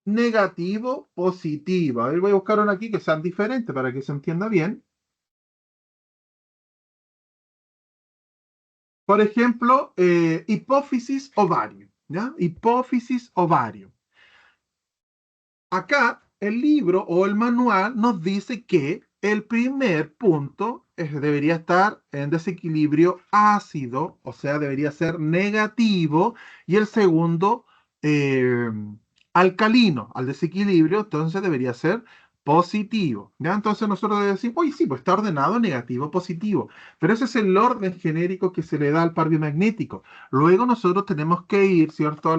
negativo, positivo. A ver, voy a buscar uno aquí que sean diferentes para que se entienda bien. Por ejemplo, hipófisis ovario. ¿Ya? Hipófisis ovario. Acá el libro o el manual nos dice que el primer punto debería estar en desequilibrio ácido, o sea, debería ser negativo, y el segundo eh, alcalino, al desequilibrio, entonces debería ser positivo. ¿Ya? Entonces nosotros decimos, oye, sí, pues está ordenado negativo, positivo, pero ese es el orden genérico que se le da al par biomagnético. Luego nosotros tenemos que ir, ¿cierto?, a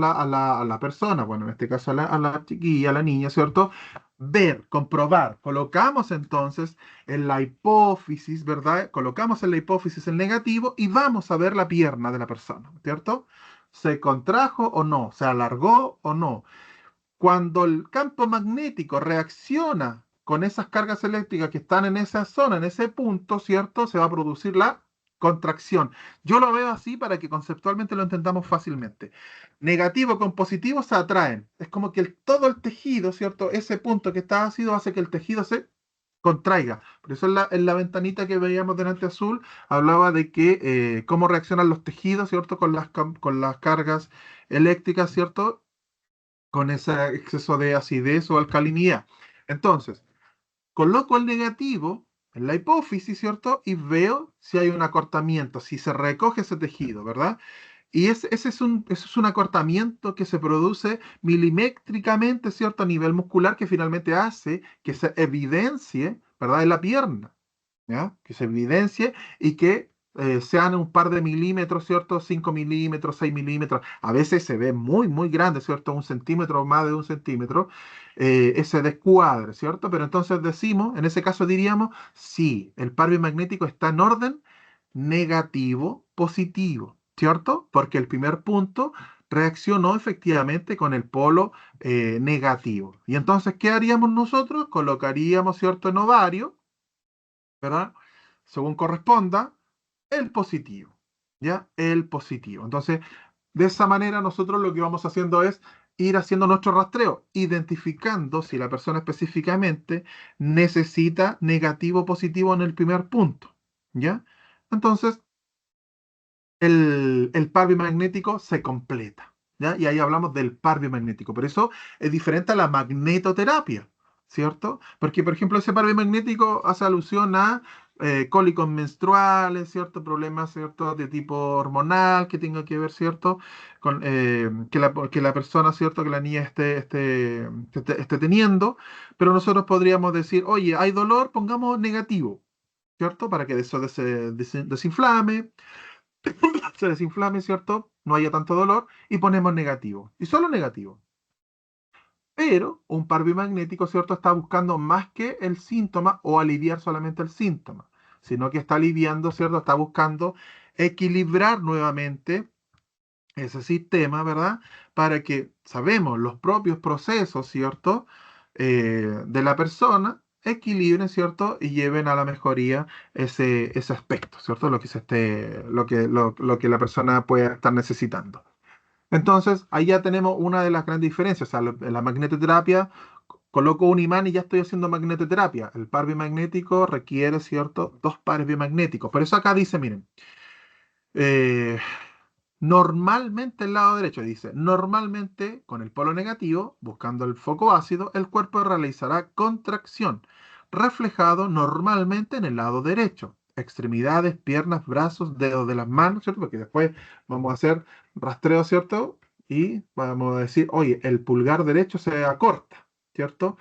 la persona, bueno, en este caso a la chiquilla, a la niña, ¿cierto? Ver, comprobar. Colocamos entonces en la hipófisis, ¿verdad? Colocamos en la hipófisis el negativo y vamos a ver la pierna de la persona, ¿cierto? ¿Se contrajo o no? ¿Se alargó o no? Cuando el campo magnético reacciona con esas cargas eléctricas que están en esa zona, en ese punto, ¿cierto? Se va a producir la contracción. Yo lo veo así para que conceptualmente lo entendamos fácilmente. Negativo con positivo se atraen. Es como que todo el tejido, ¿cierto? Ese punto que está ácido hace que el tejido se contraiga. Por eso en la ventanita que veíamos delante azul, hablaba de que cómo reaccionan los tejidos, ¿cierto? Con las cargas eléctricas, ¿cierto? Con ese exceso de acidez o alcalinidad. Entonces, coloco el negativo en la hipófisis, ¿cierto? Y veo si hay un acortamiento, si se recoge ese tejido, ¿verdad? Y ese es un acortamiento que se produce milimétricamente, ¿cierto? A nivel muscular, que finalmente hace que se evidencie, ¿verdad? En la pierna, ¿ya? Que se evidencie y que sean un par de milímetros, ¿cierto? 5 milímetros, 6 milímetros. A veces se ve muy, muy grande, ¿cierto? 1 centímetro o más de 1 centímetro, ese descuadre, ¿cierto? Pero entonces decimos, en ese caso diríamos, sí, el par biomagnético está en orden negativo, positivo, ¿cierto? Porque el primer punto reaccionó efectivamente con el polo negativo. Y entonces, ¿qué haríamos nosotros? Colocaríamos, ¿cierto? En ovario, ¿verdad? Según corresponda, el positivo, ¿ya? El positivo. Entonces, de esa manera nosotros lo que vamos haciendo es ir haciendo nuestro rastreo, identificando si la persona específicamente necesita negativo o positivo en el primer punto, ¿ya? Entonces, el par biomagnético se completa, ¿ya? Y ahí hablamos del par biomagnético. Por eso es diferente a la magnetoterapia, ¿cierto? Porque, por ejemplo, ese par biomagnético hace alusión a cólicos menstruales, ¿cierto? Problemas, ¿cierto? De tipo hormonal que tenga que ver, ¿cierto? Con que la persona, ¿cierto? Que la niña esté teniendo. Pero nosotros podríamos decir, oye, hay dolor, pongamos negativo, ¿cierto? Para que eso desinflame, se desinflame, ¿cierto? No haya tanto dolor y ponemos negativo. Y solo negativo. Pero un par biomagnético, ¿cierto? Está buscando más que el síntoma o aliviar solamente el síntoma, sino que está aliviando, ¿cierto? Está buscando equilibrar nuevamente ese sistema, ¿verdad? Para que sabemos los propios procesos, ¿cierto? De la persona equilibren, ¿cierto? Y lleven a la mejoría ese aspecto, ¿cierto? Lo que la persona pueda estar necesitando. Entonces, ahí ya tenemos una de las grandes diferencias. O sea, en la magnetoterapia coloco un imán y ya estoy haciendo magnetoterapia. El par biomagnético requiere, ¿cierto? Dos pares biomagnéticos. Por eso acá dice, miren, eh, normalmente el lado derecho dice, normalmente con el polo negativo, buscando el foco ácido, el cuerpo realizará contracción, reflejado normalmente en el lado derecho. Extremidades, piernas, brazos, dedos de las manos, ¿cierto? Porque después vamos a hacer rastreo, ¿cierto? Y vamos a decir, oye, el pulgar derecho se acorta, ¿cierto?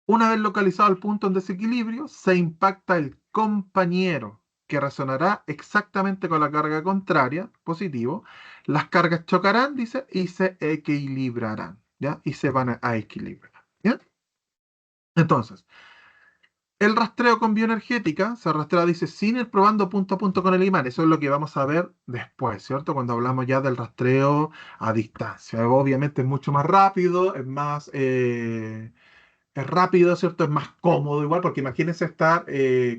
Una vez localizado el punto en desequilibrio, se impacta el compañero, que resonará exactamente con la carga contraria, positivo. Las cargas chocarán, dice, y se equilibrarán, ¿ya? Y se van a equilibrar, ¿ya? Entonces, el rastreo con bioenergética se rastrea, dice, sin ir probando punto a punto con el imán. Eso es lo que vamos a ver después, ¿cierto? Cuando hablamos ya del rastreo a distancia. Obviamente es mucho más rápido, es rápido, ¿cierto? Es más cómodo igual, porque imagínense estar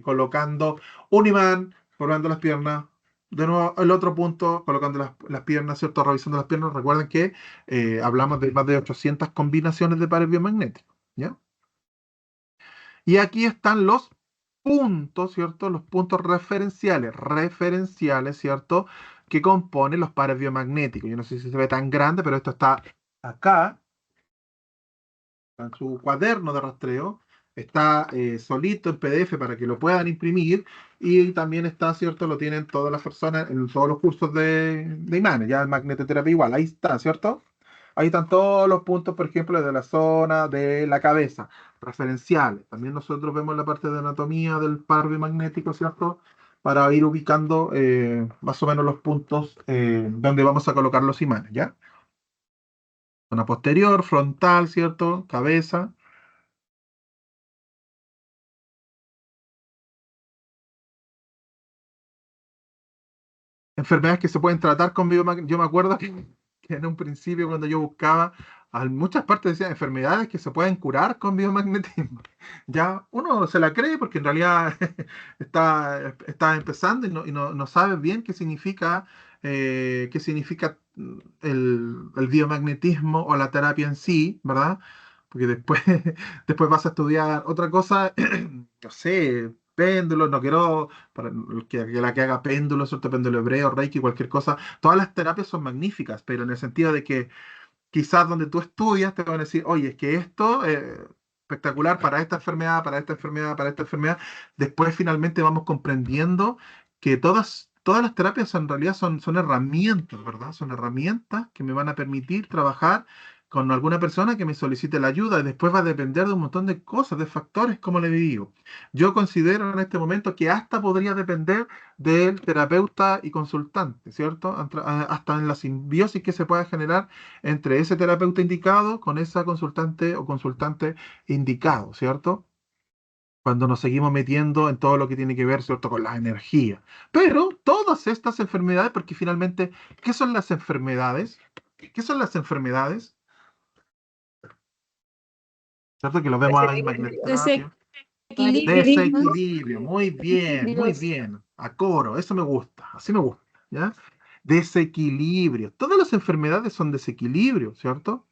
colocando un imán, probando las piernas, de nuevo el otro punto, colocando las piernas, ¿cierto? Revisando las piernas. Recuerden que hablamos de más de 800 combinaciones de pares biomagnéticos, ¿ya? Y aquí están los puntos, ¿cierto? Los puntos referenciales, ¿cierto? Que componen los pares biomagnéticos. Yo no sé si se ve tan grande, pero esto está acá, en su cuaderno de rastreo. está solito en PDF para que lo puedan imprimir y también está, ¿cierto? Lo tienen todas las personas en todos los cursos de imanes, ya el magnetoterapia igual, ahí está, ¿cierto? Ahí están todos los puntos, por ejemplo, de la zona de la cabeza, referenciales. También nosotros vemos la parte de anatomía del par biomagnético, ¿cierto? Para ir ubicando más o menos los puntos donde vamos a colocar los imanes, ¿ya? Zona posterior, frontal, ¿cierto? Cabeza. Enfermedades que se pueden tratar con biomagnetismo. Yo me acuerdo que en un principio cuando yo buscaba, muchas partes decían enfermedades que se pueden curar con biomagnetismo. Ya uno se la cree porque en realidad está empezando y no sabe bien qué significa el biomagnetismo o la terapia en sí, ¿verdad? Porque después, después vas a estudiar otra cosa, no sé, péndulos, no quiero para que la que haga péndulo, ¿cierto? Péndulo hebreo, reiki, cualquier cosa. Todas las terapias son magníficas, pero en el sentido de que quizás donde tú estudias te van a decir, oye, es que esto espectacular para esta enfermedad, para esta enfermedad, para esta enfermedad. Después finalmente vamos comprendiendo que todas las terapias en realidad son herramientas, ¿verdad? Son herramientas que me van a permitir trabajar con alguna persona que me solicite la ayuda y después va a depender de un montón de cosas, de factores, como le digo. Yo considero en este momento que hasta podría depender del terapeuta y consultante, ¿cierto? Hasta en la simbiosis que se pueda generar entre ese terapeuta indicado con esa consultante o consultante indicado, ¿cierto? Cuando nos seguimos metiendo en todo lo que tiene que ver, ¿cierto?, con las energías. Pero todas estas enfermedades, porque finalmente, ¿qué son las enfermedades? ¿Qué son las enfermedades? ¿Cierto? Que lo vemos ahí en magnetoterapia. Desequilibrio. Desequilibrio, muy bien. A coro, eso me gusta, así me gusta, ¿ya? Desequilibrio. Todas las enfermedades son desequilibrio, ¿cierto?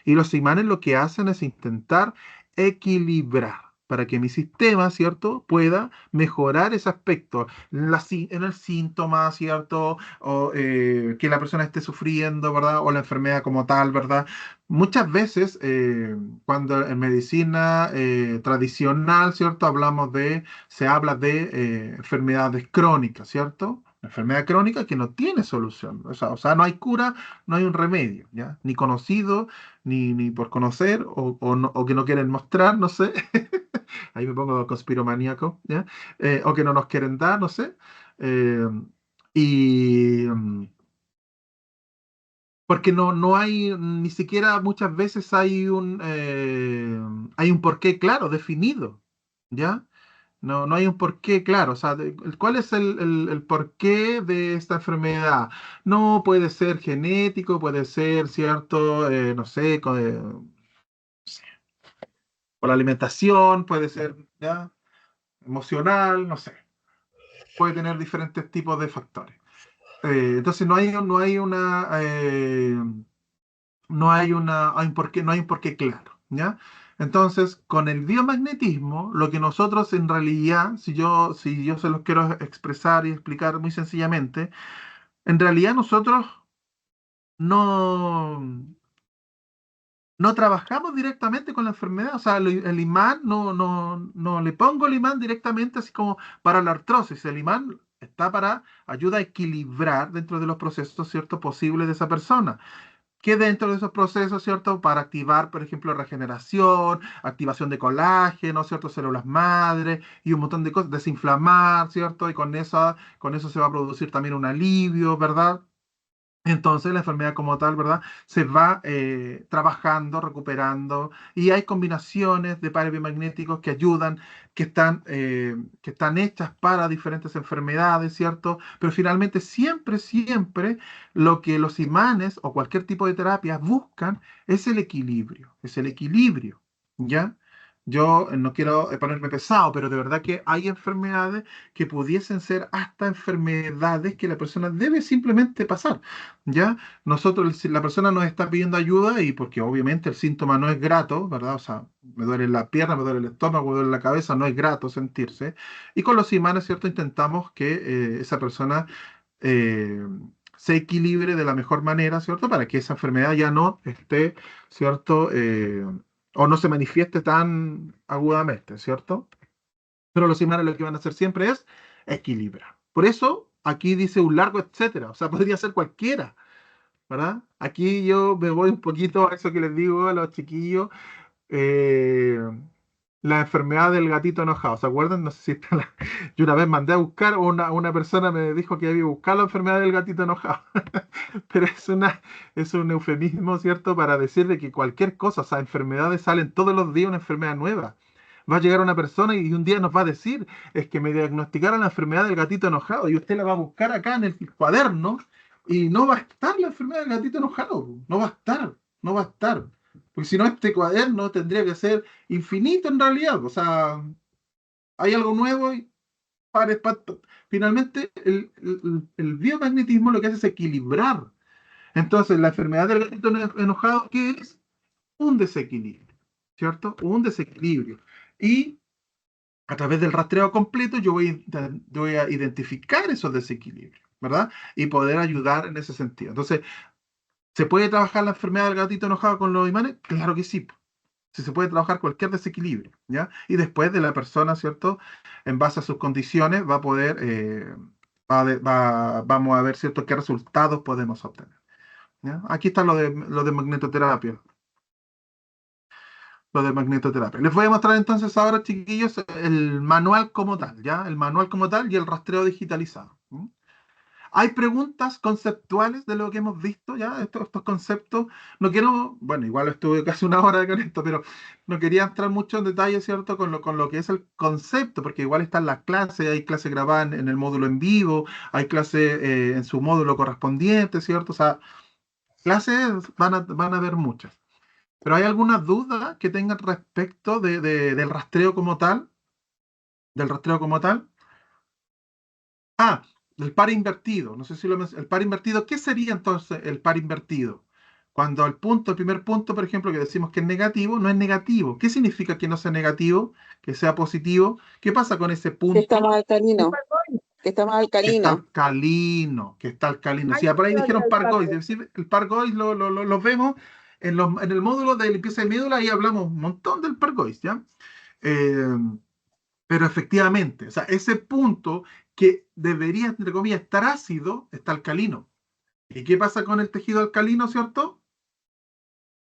Y los imanes lo que hacen es intentar equilibrar para que mi sistema, ¿cierto?, pueda mejorar ese aspecto en el síntoma, ¿cierto? O que la persona esté sufriendo, ¿verdad? O la enfermedad como tal, ¿verdad? Muchas veces, cuando en medicina tradicional, ¿cierto? Se habla de enfermedades crónicas, ¿cierto? Enfermedad crónica que no tiene solución. O sea, no hay cura, no hay un remedio, ¿ya? Ni conocido, ni por conocer, o que no quieren mostrar, no sé. Ahí me pongo conspiromaníaco, ¿ya? O que no nos quieren dar, no sé. Eh, y porque no hay, ni siquiera muchas veces hay un porqué claro, definido, ¿ya? No hay un porqué claro, o sea, ¿cuál es el porqué de esta enfermedad? No puede ser genético, puede ser, ¿cierto? No sé, por la alimentación, puede ser, ¿ya? Emocional, no sé, puede tener diferentes tipos de factores. Entonces no hay un porqué claro, ¿ya? Entonces, con el biomagnetismo, lo que nosotros en realidad, si yo se los quiero expresar y explicar muy sencillamente, en realidad nosotros no, no trabajamos directamente con la enfermedad, o sea, el imán no le pongo el imán directamente así como para la artrosis, el imán está para ayuda a equilibrar dentro de los procesos, ¿cierto?, posibles de esa persona que dentro de esos procesos, ¿cierto? Para activar, por ejemplo, regeneración, activación de colágeno, ¿cierto? Células madre y un montón de cosas, desinflamar, ¿cierto? Y con eso se va a producir también un alivio, ¿verdad? Entonces la enfermedad como tal, ¿verdad? Se va trabajando, recuperando y hay combinaciones de pares biomagnéticos que ayudan, que están hechas para diferentes enfermedades, ¿cierto? Pero finalmente siempre, siempre lo que los imanes o cualquier tipo de terapia buscan es el equilibrio, ¿ya? Yo no quiero ponerme pesado, pero de verdad que hay enfermedades que pudiesen ser hasta enfermedades que la persona debe simplemente pasar. ¿Ya? Nosotros, si la persona nos está pidiendo ayuda y porque obviamente el síntoma no es grato, ¿verdad? O sea, me duele la pierna, me duele el estómago, me duele la cabeza, no es grato sentirse. Y con los imanes, ¿cierto? Intentamos que esa persona eh, se equilibre de la mejor manera, ¿cierto? Para que esa enfermedad ya no esté, ¿cierto? o no se manifieste tan agudamente, ¿cierto? Pero los imanes lo que van a hacer siempre es equilibrar. Por eso aquí dice un largo etcétera, o sea, podría ser cualquiera, ¿verdad? Aquí yo me voy un poquito a eso que les digo a los chiquillos, eh, la enfermedad del gatito enojado, ¿se acuerdan? No sé si está yo una vez mandé a buscar, o una persona me dijo que había buscado la enfermedad del gatito enojado, pero es un eufemismo, ¿cierto? Para decir de que cualquier cosa, o sea, enfermedades salen todos los días una enfermedad nueva. Va a llegar una persona y un día nos va a decir, es que me diagnosticaron la enfermedad del gatito enojado, y usted la va a buscar acá en el cuaderno, y no va a estar la enfermedad del gatito enojado, no va a estar, no va a estar. Porque si no, este cuaderno tendría que ser infinito en realidad. O sea, hay algo nuevo y finalmente el biomagnetismo lo que hace es equilibrar. Entonces, la enfermedad del gatito enojado, ¿qué es? Un desequilibrio, ¿cierto? Un desequilibrio. Y a través del rastreo completo yo voy a identificar esos desequilibrios, ¿verdad? Y poder ayudar en ese sentido. Entonces, ¿se puede trabajar la enfermedad del gatito enojado con los imanes? Claro que sí. Si se puede trabajar cualquier desequilibrio, ¿ya? Y después de la persona, ¿cierto? En base a sus condiciones va a poder, vamos a ver, ¿cierto? ¿Qué resultados podemos obtener? ¿Ya? Aquí está lo de magnetoterapia. Lo de magnetoterapia. Les voy a mostrar entonces ahora, chiquillos, el manual como tal, ¿ya? El manual como tal y el rastreo digitalizado. Hay preguntas conceptuales de lo que hemos visto ya, estos conceptos. No quiero, bueno, igual estuve casi una hora con esto, pero no quería entrar mucho en detalle, ¿cierto? Con lo que es el concepto, porque igual están las clases, hay clases grabadas en el módulo en vivo, hay clases en su módulo correspondiente, ¿cierto? O sea, clases van a haber muchas. Pero ¿hay alguna duda que tengan respecto del rastreo como tal? ¿Del rastreo como tal? Ah, el par invertido. No sé si el par invertido. ¿Qué sería entonces el par invertido? Cuando el primer punto, por ejemplo, que decimos que es negativo, no es negativo. ¿Qué significa que no sea negativo, que sea positivo? ¿Qué pasa con ese punto? Que está más alcalino. Que está más Que está alcalino. alcalino, que está alcalino. Si por ahí dijeron Pargois, es decir, el Pargois lo vemos en el módulo de limpieza de médula, ahí hablamos un montón del Pargois, ¿ya? Eh, pero efectivamente, o sea, ese punto que debería, entre comillas, estar ácido, está alcalino. ¿Y qué pasa con el tejido alcalino, cierto?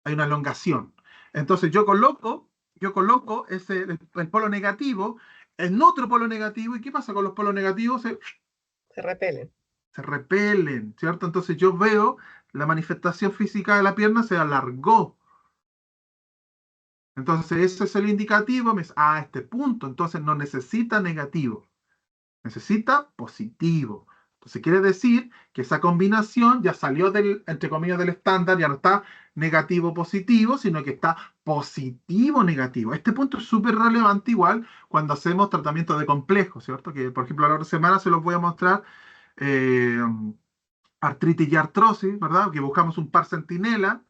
Hay una elongación. Entonces yo coloco el polo negativo en otro polo negativo. ¿Y qué pasa con los polos negativos? Se repelen. Se repelen, ¿cierto? Entonces yo veo la manifestación física de la pierna se alargó. Entonces ese es el indicativo, este punto, entonces no necesita negativo, necesita positivo. Entonces quiere decir que esa combinación ya salió entre comillas, del estándar, ya no está negativo-positivo, sino que está positivo-negativo. Este punto es súper relevante igual cuando hacemos tratamiento de complejos, ¿cierto? Que por ejemplo a la otra semana se los voy a mostrar eh, artritis y artrosis, ¿verdad? Que buscamos un par centinela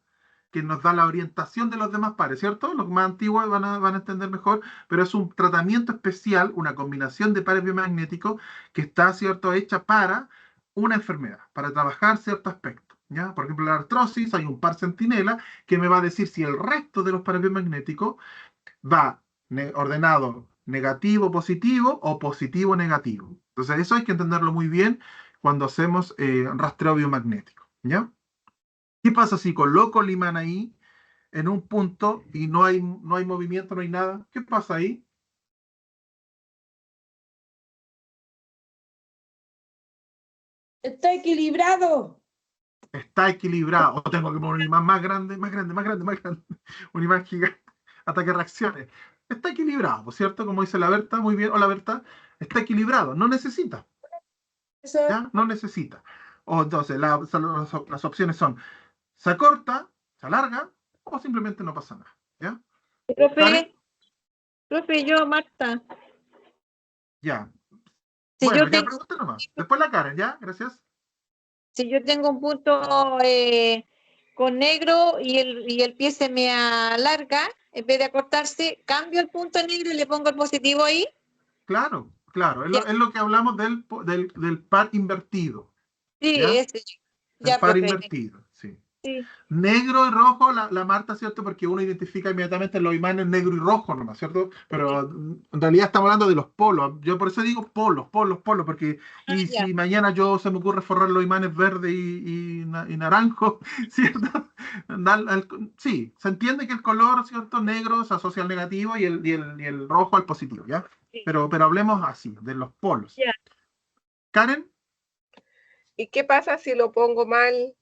que nos da la orientación de los demás pares, ¿cierto? Los más antiguos van a entender mejor, pero es un tratamiento especial, una combinación de pares biomagnéticos que está, ¿cierto?, hecha para una enfermedad, para trabajar cierto aspecto, ¿ya? Por ejemplo, la artrosis, hay un par centinela que me va a decir si el resto de los pares biomagnéticos va ordenado negativo, positivo o positivo, negativo. Entonces, eso hay que entenderlo muy bien cuando hacemos rastreo biomagnético, ¿ya? ¿Qué pasa si coloco el imán ahí en un punto y no hay movimiento, no hay nada? ¿Qué pasa ahí? Está equilibrado. Está equilibrado. O tengo que poner un imán más grande, más grande, más grande, más grande. Un imán gigante hasta que reaccione. Está equilibrado, ¿cierto? Como dice la Berta, muy bien. Hola Berta. Está equilibrado. No necesita. Eso ¿Ya? No necesita. O entonces las opciones son: se acorta, se alarga o simplemente no pasa nada. ¿Ya? Karen, Profe, yo, Marta, ya. si Bueno, yo ya tengo, pregunta nomás. Después la Karen, ¿ya? Gracias. si yo tengo un punto con negro y el pie se me alarga, en vez de acortarse, cambio el punto negro y le pongo el positivo ahí. Claro, claro. Es Ya. lo que hablamos del par invertido. Sí, ¿Ya? ese. El Ya, par profe. invertido, sí. Sí. Negro y rojo, la Marta, ¿cierto? Porque uno identifica inmediatamente los imanes negro y rojo nomás, ¿cierto? Pero en realidad estamos hablando de los polos. Yo por eso digo polos, porque y Ya. si mañana yo se me ocurre forrar los imanes verde y naranjo, ¿cierto? Sí, se entiende que el color, ¿cierto? Negro se asocia al negativo y el rojo al positivo, ¿ya? Sí. Pero hablemos así, de los polos. Ya. Karen, ¿Y qué pasa si lo pongo mal?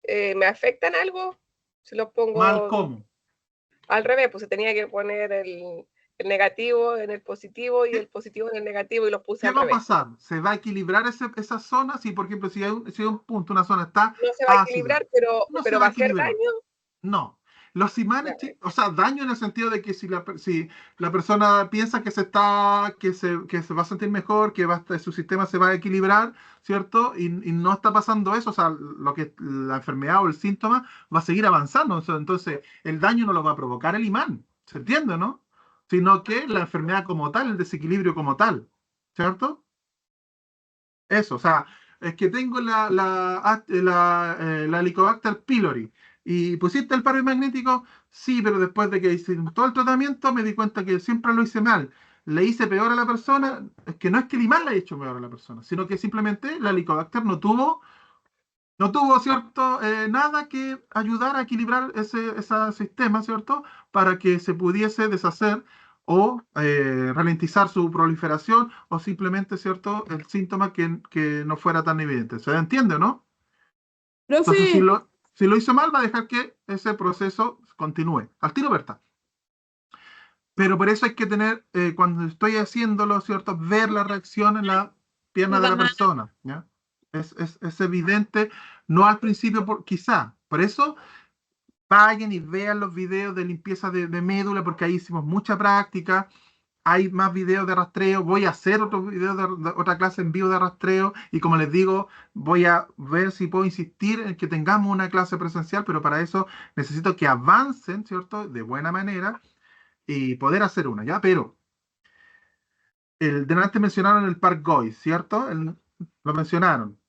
¿Me afecta en algo? Si lo pongo mal cómo. al revés, pues se tenía que poner el negativo en el positivo y el positivo en el negativo y los puse ¿Qué al va a revés. pasar? ¿Se va a equilibrar esa zona? Si, por ejemplo, si hay un punto, una zona está No se va a ácida, equilibrar, pero, no se pero va va a a hacer equilibrar. daño. No. Los imanes, Ya, o sea, daño en el sentido de que si la persona piensa que se va a sentir mejor, su sistema se va a equilibrar, ¿cierto? Y no está pasando eso, o sea, la enfermedad o el síntoma va a seguir avanzando. O sea, entonces, el daño no lo va a provocar el imán, ¿se entiende, no? Sino que la enfermedad como tal, el desequilibrio como tal, ¿cierto? Eso, o sea, es que tengo la Helicobacter pylori y pusiste el parve magnético, sí, pero después de que hice todo el tratamiento me di cuenta que siempre lo hice mal. Le hice peor a la persona, es que no es que el imán le haya hecho peor a la persona, sino que simplemente la Helicobacter no tuvo, ¿cierto? Nada que ayudar a equilibrar ese sistema, ¿cierto? Para que se pudiese deshacer o ralentizar su proliferación o simplemente, ¿cierto? El síntoma que no fuera tan evidente. ¿Se entiende, no? Entonces, si Profe, lo hizo mal, va a dejar que ese proceso continúe. Al tiro, Berta. Pero por eso hay que tener, cuando estoy haciéndolo, ¿cierto? Ver la reacción en la pierna de la persona, ¿ya? Es evidente, no al principio, quizá. Por eso, vayan y vean los videos de limpieza de médula, porque ahí hicimos mucha práctica. Hay más videos de rastreo. Voy a hacer otro video de otra clase en vivo de rastreo. Y como les digo, voy a ver si puedo insistir en que tengamos una clase presencial, pero para eso necesito que avancen, ¿cierto? De buena manera y poder hacer una, ¿ya? Pero delante mencionaron el Park Goy, ¿cierto? Lo mencionaron.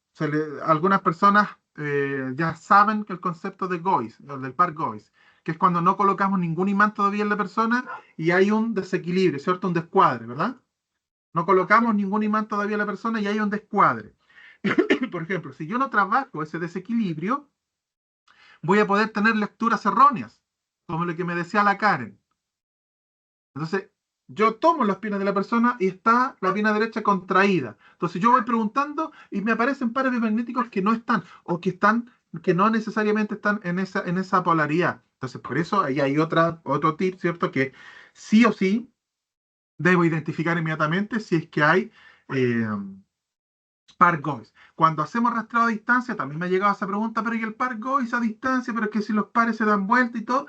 Algunas personas ya saben que el concepto de Gois, el del Park Gois, que es cuando no colocamos ningún imán todavía en la persona y hay un desequilibrio, ¿cierto? Un descuadre, ¿verdad? No colocamos ningún imán todavía en la persona y hay un descuadre. Por ejemplo, si yo no trabajo ese desequilibrio, voy a poder tener lecturas erróneas, como lo que me decía la Karen. Entonces, yo tomo las piernas de la persona y está la pierna derecha contraída. Entonces, yo voy preguntando y me aparecen pares biomagnéticos que no están, o que no necesariamente están en esa polaridad. Entonces, por eso ahí hay otro tip, ¿cierto? Que sí o sí debo identificar inmediatamente si es que hay eh, par goys. Cuando hacemos rastreo a distancia, también me ha llegado esa pregunta, pero ¿y el par goys a distancia? Pero es que si los pares se dan vuelta y todo.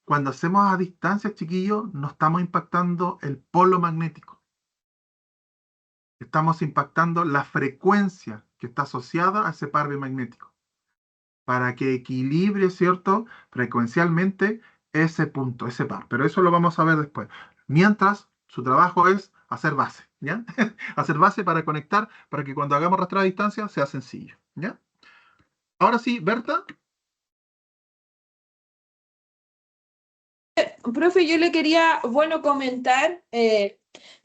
Cuando hacemos a distancia, chiquillos, no estamos impactando el polo magnético. Estamos impactando la frecuencia que está asociada a ese par biomagnético para que equilibre, ¿cierto? Frecuencialmente ese punto, ese par. Pero eso lo vamos a ver después. Mientras, su trabajo es hacer base, ¿ya? Hacer base para conectar, para que cuando hagamos rastreo a distancia sea sencillo, ¿ya? Ahora sí, Berta. profe, yo le quería, bueno, comentar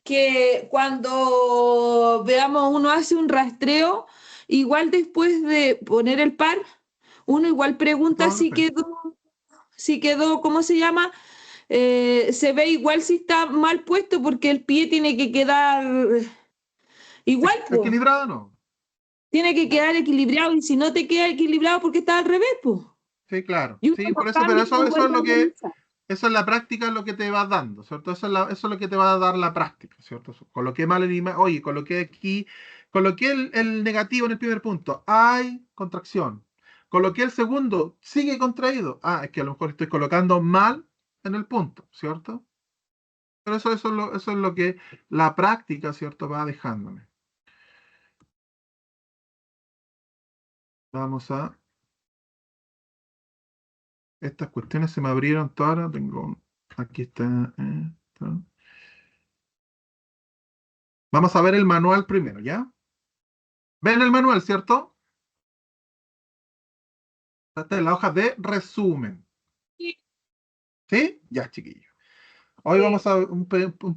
que cuando veamos uno hace un rastreo, igual después de poner el par, uno igual pregunta Todo perfecto. si quedó, ¿cómo se llama? Se ve igual si está mal puesto porque el pie tiene que quedar igual, pues. ¿Equilibrado o no? Tiene que quedar equilibrado y si no te queda equilibrado porque está al revés, pues. Sí, claro. Y uno Sí, lo por eso, pero cambia y eso lo es vuelve a lo que, realizar. eso es la práctica, lo que te va dando, ¿cierto? Eso es lo que te va a dar la práctica, ¿cierto? Coloqué mal el imán, oye, coloqué el negativo en el primer punto, hay contracción. Coloqué el segundo, sigue contraído. Ah, es que a lo mejor estoy colocando mal en el punto, ¿cierto? Pero eso es lo que la práctica, ¿cierto? Va dejándome. Vamos a... Estas cuestiones se me abrieron todas. Aquí está. Esto. Vamos a ver el manual primero, ¿ya? ¿Ven el manual, cierto? Esta es la hoja de resumen. ¿Sí? Ya, chiquillos. Hoy Sí. vamos a un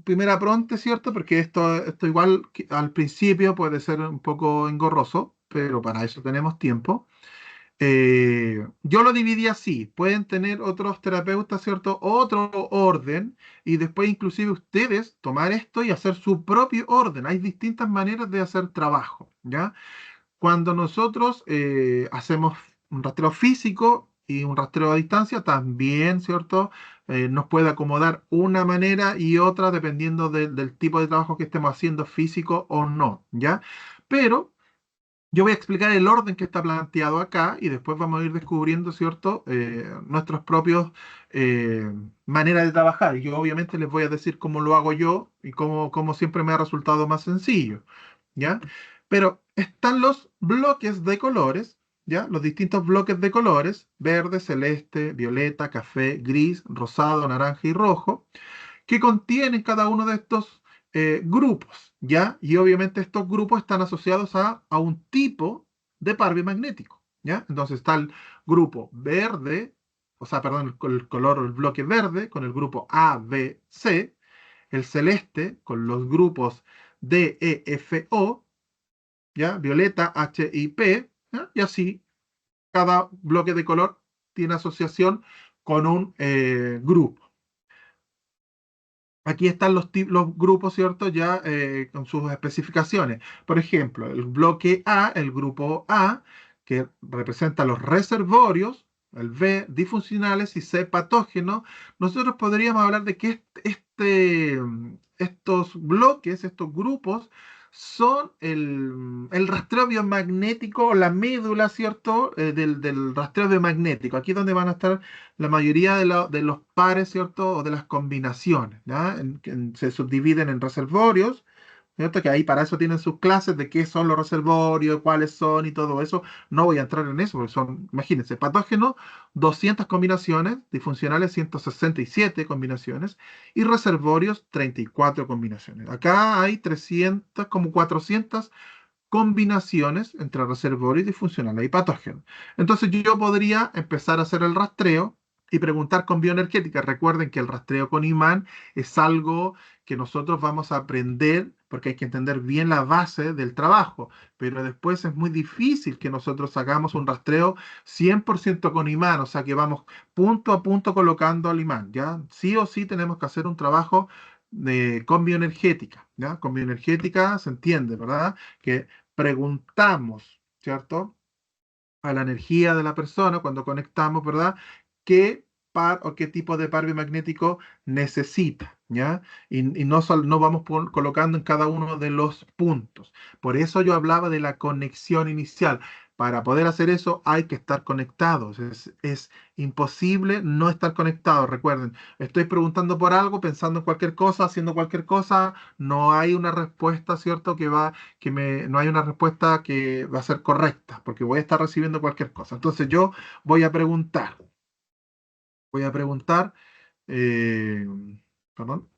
primer apronte, ¿cierto? Porque esto igual al principio puede ser un poco engorroso, pero para eso tenemos tiempo. Yo lo dividí así. Pueden tener otros terapeutas, ¿cierto? Otro orden y después inclusive ustedes tomar esto y hacer su propio orden. Hay distintas maneras de hacer trabajo, ¿ya? Cuando nosotros hacemos un rastreo físico y un rastreo a distancia, también, ¿cierto? Nos puede acomodar una manera y otra dependiendo del tipo de trabajo que estemos haciendo, físico o no, ¿ya? Pero yo voy a explicar el orden que está planteado acá y después vamos a ir descubriendo, ¿cierto? Nuestros propios maneras de trabajar. Y yo obviamente les voy a decir cómo lo hago yo y cómo siempre me ha resultado más sencillo, ¿ya? Pero están los bloques de colores, ¿ya? Los distintos bloques de colores, verde, celeste, violeta, café, gris, rosado, naranja y rojo, que contienen cada uno de estos grupos, ¿ya? Y obviamente estos grupos están asociados a un tipo de par biomagnético, ¿ya? Entonces está el grupo verde, o sea, perdón, el color, el bloque verde con el grupo A, B, C, el celeste con los grupos D, E, F, O, ¿ya? Violeta, H, I, P, ¿ya? Y así cada bloque de color tiene asociación con un grupo. Aquí están los grupos, ¿cierto? Ya con sus especificaciones. Por ejemplo, el bloque A, el grupo A, que representa los reservorios, el B, disfuncionales y C, patógenos. Nosotros podríamos hablar de que estos bloques, estos grupos, son el rastreo biomagnético, la médula, ¿cierto? Del rastreo biomagnético. Aquí es donde van a estar la mayoría de los pares, ¿cierto? O de las combinaciones, ¿ya? Se subdividen en reservorios, ¿cierto? Que ahí para eso tienen sus clases de qué son los reservorios, cuáles son y todo eso. No voy a entrar en eso, porque son, imagínense, patógenos, 200 combinaciones, disfuncionales, 167 combinaciones, y reservorios, 34 combinaciones. Acá hay 300, como 400 combinaciones entre reservorio y disfuncional y patógeno. Entonces yo podría empezar a hacer el rastreo y preguntar con bioenergética. Recuerden que el rastreo con imán es algo que nosotros vamos a aprender porque hay que entender bien la base del trabajo, pero después es muy difícil que nosotros hagamos un rastreo 100% con imán, o sea que vamos punto a punto colocando al imán, ¿ya? Sí o sí tenemos que hacer un trabajo con bioenergética, ¿ya? Con bioenergética se entiende, ¿verdad? Que preguntamos, ¿cierto? A la energía de la persona cuando conectamos, ¿verdad? ¿Qué par o qué tipo de par biomagnético necesita? ¿Ya? Y no vamos colocando en cada uno de los puntos. Por eso yo hablaba de la conexión inicial. Para poder hacer eso hay que estar conectados. Es imposible no estar conectados. Recuerden, estoy preguntando por algo, pensando en cualquier cosa, haciendo cualquier cosa, no hay una respuesta, ¿cierto? No hay una respuesta que va a ser correcta, porque voy a estar recibiendo cualquier cosa. Entonces yo voy a preguntar, eh, perdón,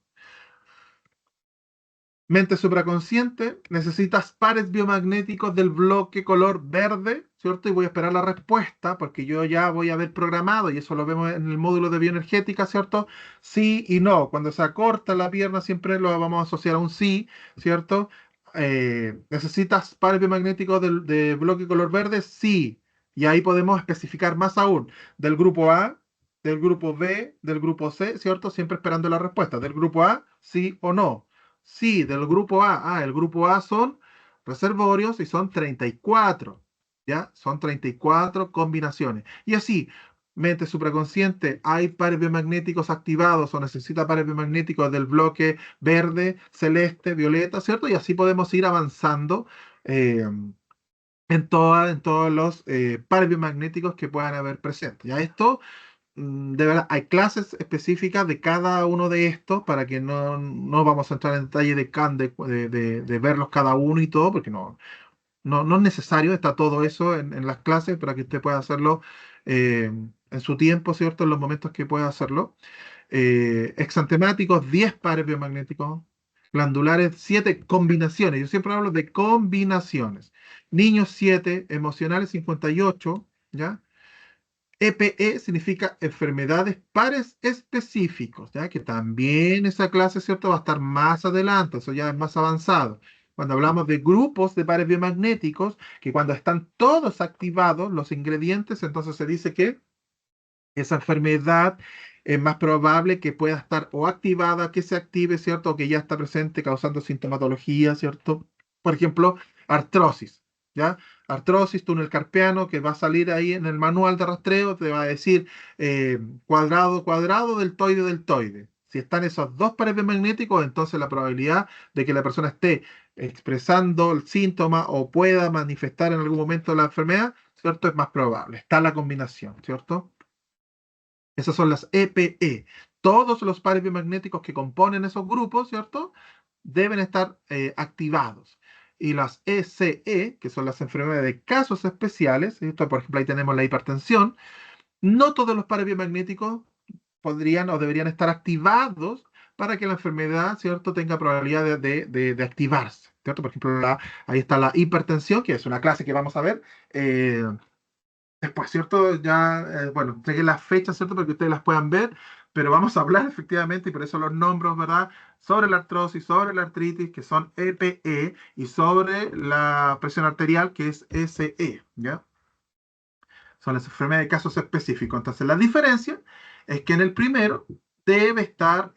mente supraconsciente, necesitas pares biomagnéticos del bloque color verde, ¿cierto? Y voy a esperar la respuesta, porque yo ya voy a haber programado, y eso lo vemos en el módulo de bioenergética, ¿cierto? Sí y no. Cuando se acorta la pierna siempre lo vamos a asociar a un sí, ¿cierto? ¿Necesitas pares biomagnéticos de bloque color verde? Sí. Y ahí podemos especificar más aún, del grupo A, del grupo B, del grupo C, ¿cierto? Siempre esperando la respuesta. Del grupo A, sí o no. Sí, del grupo A. Ah, el grupo A son reservorios y son 34. ¿Ya? Son 34 combinaciones. Y así, mente supraconsciente, hay pares biomagnéticos activados o necesita pares biomagnéticos del bloque verde, celeste, violeta, ¿cierto? Y así podemos ir avanzando en todos los pares biomagnéticos que puedan haber presentes. ¿Ya? Esto de verdad, hay clases específicas de cada uno de estos para que no vamos a entrar en detalle de verlos cada uno y todo, porque no es necesario, está todo eso en las clases para que usted pueda hacerlo en su tiempo, ¿cierto? En los momentos que pueda hacerlo. Exantemáticos, 10 pares biomagnéticos. Glandulares, 7 combinaciones. Yo siempre hablo de combinaciones. Niños, 7. Emocionales, 58. ¿Ya? EPE significa enfermedades pares específicos, ¿ya? Que también esa clase, ¿cierto? Va a estar más adelante, eso ya es más avanzado. Cuando hablamos de grupos de pares biomagnéticos, que cuando están todos activados los ingredientes, entonces se dice que esa enfermedad es más probable que pueda estar o activada, que se active, ¿cierto? O que ya está presente causando sintomatología, ¿cierto? Por ejemplo, artrosis, ¿ya? Artrosis, túnel carpiano, que va a salir ahí en el manual de rastreo, te va a decir cuadrado, cuadrado, deltoide, deltoide. Si están esos dos pares biomagnéticos, entonces la probabilidad de que la persona esté expresando el síntoma o pueda manifestar en algún momento la enfermedad, ¿cierto? Es más probable. Está la combinación, ¿cierto? Esas son las EPE. Todos los pares biomagnéticos que componen esos grupos, ¿cierto? Deben estar activados. Y las ECE, que son las enfermedades de casos especiales, esto, por ejemplo, ahí tenemos la hipertensión, no todos los pares biomagnéticos podrían o deberían estar activados para que la enfermedad, ¿cierto?, tenga probabilidad de activarse, ¿cierto? Por ejemplo, ahí está la hipertensión, que es una clase que vamos a ver. Después, ¿cierto? Ya, bueno, entregué las fechas, ¿cierto? Para que ustedes las puedan ver, pero vamos a hablar efectivamente, y por eso los nombres, ¿verdad? Sobre la artrosis, sobre la artritis, que son EPE, y sobre la presión arterial, que es SE, ¿ya? Son las enfermedades de casos específicos. Entonces, la diferencia es que en el primero deben estar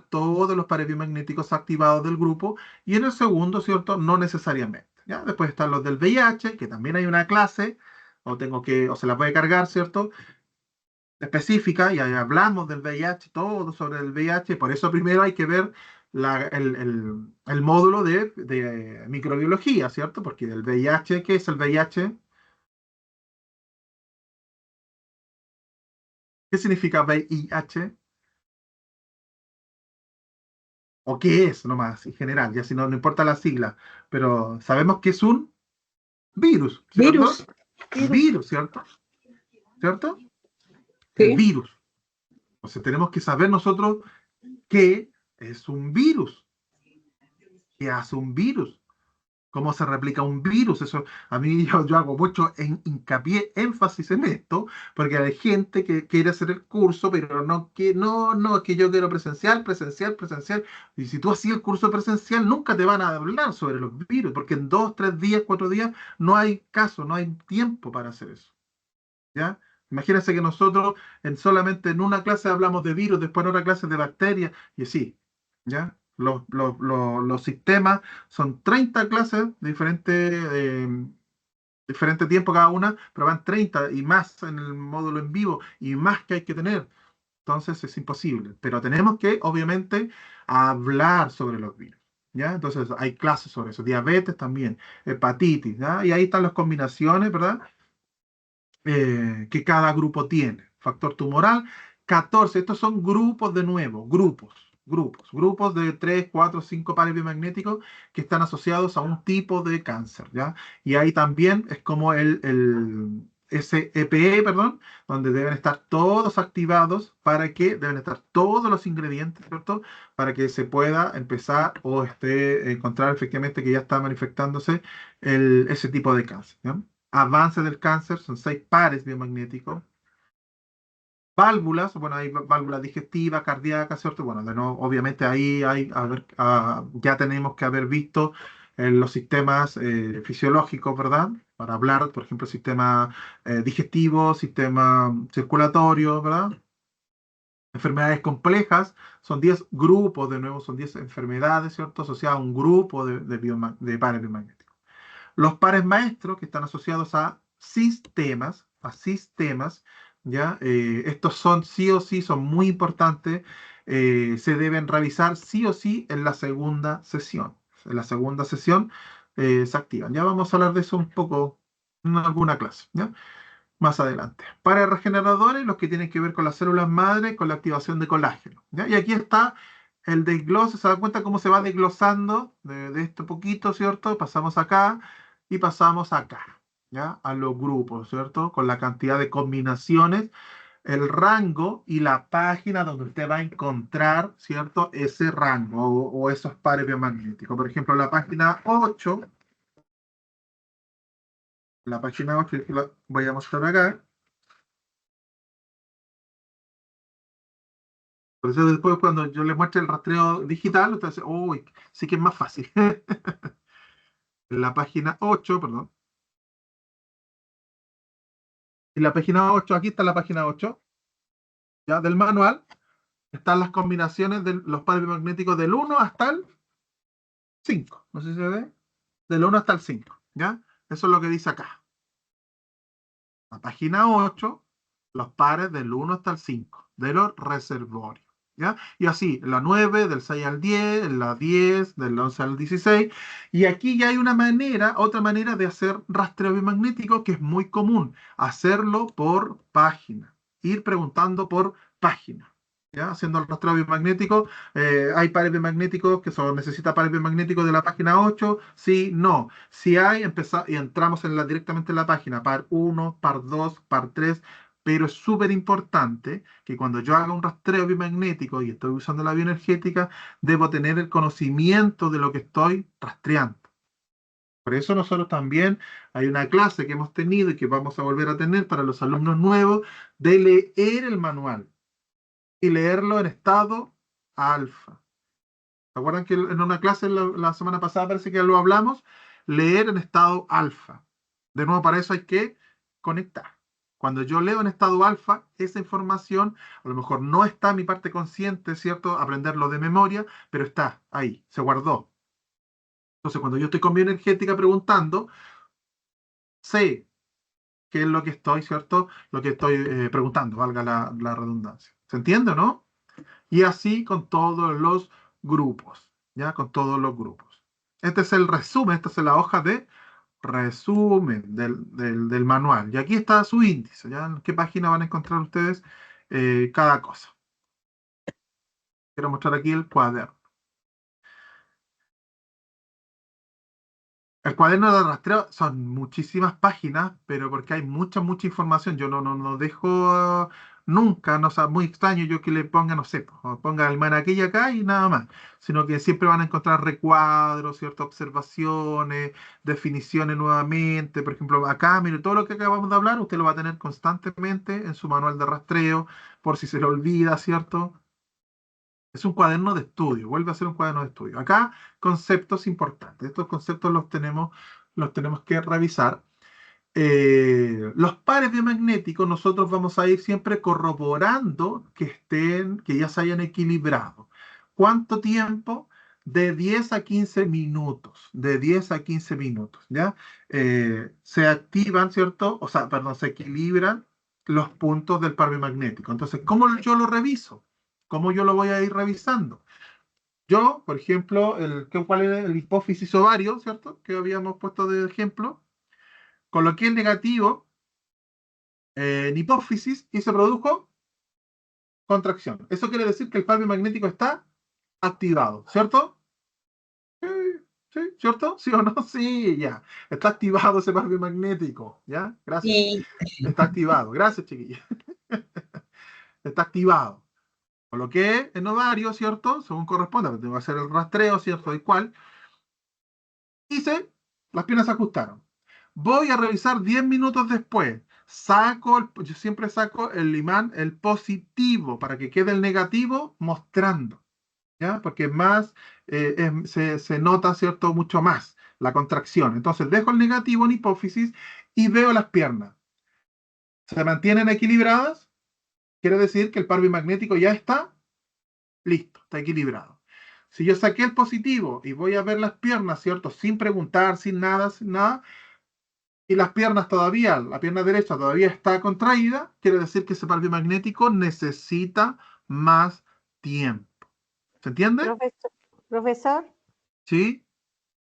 todos los pares biomagnéticos activados del grupo, y en el segundo, ¿cierto? No necesariamente, ¿ya? Después están los del VIH, que también hay una clase, o se la puede cargar, ¿cierto? Específica, y ahí hablamos del VIH, todo sobre el VIH, por eso primero hay que ver el módulo de microbiología, ¿cierto? Porque el VIH, ¿qué es el VIH? ¿Qué significa VIH? ¿O qué es nomás, en general? Ya si no, no importa la sigla, pero sabemos que es un virus, ¿cierto? Virus. Virus, ¿cierto? ¿Cierto? El Sí. virus. Entonces tenemos que saber nosotros qué es un virus, qué hace un virus, cómo se replica un virus. Eso, a mí yo hago mucho hincapié, énfasis en esto, porque hay gente que quiere hacer el curso, pero no, es que yo quiero presencial, presencial, presencial. Y si tú hacías el curso presencial, nunca te van a hablar sobre los virus, porque en 2, 3 días, 4 días, no hay caso, no hay tiempo para hacer eso. ¿Ya? Imagínense que nosotros solamente en una clase hablamos de virus, después en otra clase de bacterias, y así, ¿ya? Los sistemas son 30 clases, diferente tiempo cada una, pero van 30 y más en el módulo en vivo, y más que hay que tener. Entonces es imposible, pero tenemos que, obviamente, hablar sobre los virus. ¿Ya? Entonces hay clases sobre eso, diabetes también, hepatitis, ¿ya? Y ahí están las combinaciones, ¿verdad? Que cada grupo tiene. Factor tumoral, 14. Estos son grupos de nuevo, grupos de 3, 4, 5 pares biomagnéticos que están asociados a un tipo de cáncer, ¿ya? Y ahí también es como el SEPE, perdón, donde deben estar todos activados deben estar todos los ingredientes, ¿cierto? Para que se pueda empezar o encontrar efectivamente que ya está manifestándose ese tipo de cáncer, ¿ya? Avance del cáncer, son 6 pares biomagnéticos. Válvulas, bueno, hay válvulas digestivas, cardíacas, ¿cierto? Bueno, de nuevo, obviamente ahí ya tenemos que haber visto los sistemas fisiológicos, ¿verdad? Para hablar, por ejemplo, sistema digestivo, sistema circulatorio, ¿verdad? Enfermedades complejas, son 10 grupos, de nuevo, son 10 enfermedades, ¿cierto? Asociadas a un grupo de pares biomagnéticos. Los pares maestros que están asociados a sistemas, ¿ya? Estos son sí o sí, son muy importantes, se deben revisar sí o sí en la segunda sesión. En la segunda sesión se activan. Ya vamos a hablar de eso un poco en alguna clase, ¿ya? Más adelante. Pares regeneradores, los que tienen que ver con las células madre, con la activación de colágeno, ¿ya? Y aquí está el desglose, se da cuenta cómo se va desglosando de esto poquito, ¿cierto? Pasamos acá y pasamos acá, ¿ya? A los grupos, ¿cierto? Con la cantidad de combinaciones, el rango y la página donde usted va a encontrar, ¿cierto? Ese rango o esos pares biomagnéticos. Por ejemplo, la página 8, que la voy a mostrar acá, Por eso después cuando yo les muestre el rastreo digital, ustedes dicen, uy, sí que es más fácil. En la página 8, perdón. En la página 8, aquí está la página 8, ¿ya? Del manual, están las combinaciones de los pares biomagnéticos del 1 hasta el 5. No sé si se ve. Del 1 hasta el 5, ¿ya? Eso es lo que dice acá. La página 8, los pares del 1 hasta el 5, de los reservorios, ¿ya? Y así, la 9, del 6 al 10, la 10, del 11 al 16. Y aquí ya hay una manera, otra manera de hacer rastreo biomagnético que es muy común, hacerlo por página, ir preguntando por página. ¿Ya? Haciendo el rastreo biomagnético, hay pares biomagnéticos que son, necesita pares biomagnéticos de la página 8, sí, no. Si hay, y entramos directamente en la página, par 1, par 2, par 3, pero es súper importante que cuando yo haga un rastreo biomagnético y estoy usando la bioenergética, debo tener el conocimiento de lo que estoy rastreando. Por eso nosotros también hay una clase que hemos tenido y que vamos a volver a tener para los alumnos nuevos de leer el manual y leerlo en estado alfa. ¿Se acuerdan que en una clase la semana pasada parece que lo hablamos? Leer en estado alfa. De nuevo, para eso hay que conectar. Cuando yo leo en estado alfa, esa información a lo mejor no está en mi parte consciente, ¿cierto? Aprenderlo de memoria, pero está ahí, se guardó. Entonces, cuando yo estoy con bioenergética preguntando, sé qué es lo que estoy, ¿cierto? Lo que estoy preguntando, valga la redundancia. ¿Se entiende, no? Y así con todos los grupos, ¿ya? Con todos los grupos. Este es el resumen, esta es la hoja de resumen del manual. Y aquí está su índice, ¿ya? ¿En qué página van a encontrar ustedes cada cosa? Quiero mostrar aquí el cuaderno. El cuaderno de rastreo son muchísimas páginas, pero porque hay mucha información. Yo no dejo nunca, no sea muy extraño yo que le ponga, no sé, ponga el manaquilla acá y nada más, sino que siempre van a encontrar recuadros, ciertas observaciones, definiciones nuevamente. Por ejemplo, acá, mire, todo lo que acabamos de hablar, usted lo va a tener constantemente en su manual de rastreo, por si se le olvida, ¿cierto? Es un cuaderno de estudio, vuelve a ser un cuaderno de estudio. Acá, conceptos importantes. Estos conceptos los tenemos que revisar. Los pares biomagnéticos, nosotros vamos a ir siempre corroborando que ya se hayan equilibrado. ¿Cuánto tiempo? De 10 a 15 minutos. De 10 a 15 minutos, ¿ya? Se activan, ¿cierto? O sea, perdón, se equilibran los puntos del par biomagnético. Entonces, ¿cómo yo lo reviso? ¿Cómo yo lo voy a ir revisando? Yo, por ejemplo, ¿cuál era el hipófisis ovario, ¿cierto? Que habíamos puesto de ejemplo. Coloqué el negativo en hipófisis y se produjo contracción. Eso quiere decir que el par biomagnético está activado, ¿cierto? Sí, sí, ¿cierto? ¿Sí o no? Sí, ya. Está activado ese par biomagnético, ¿ya? Gracias. Sí. Está activado. Gracias, chiquillos. Está activado. Coloqué en ovario, ¿cierto? Según corresponda, porque tengo que hacer el rastreo, ¿cierto? ¿Y cuál? Hice, las piernas se ajustaron. Voy a revisar 10 minutos después. Yo siempre saco el imán, el positivo, para que quede el negativo mostrando, ¿ya? Porque más se nota, ¿cierto? Mucho más la contracción. Entonces dejo el negativo en hipófisis y veo las piernas. ¿Se mantienen equilibradas? Quiere decir que el par bimagnético ya está listo, está equilibrado. Si yo saqué el positivo y voy a ver las piernas, ¿cierto? Sin preguntar, sin nada, y las piernas todavía, la pierna derecha todavía está contraída, quiere decir que ese par biomagnético necesita más tiempo. ¿Se entiende? Profesor, Sí.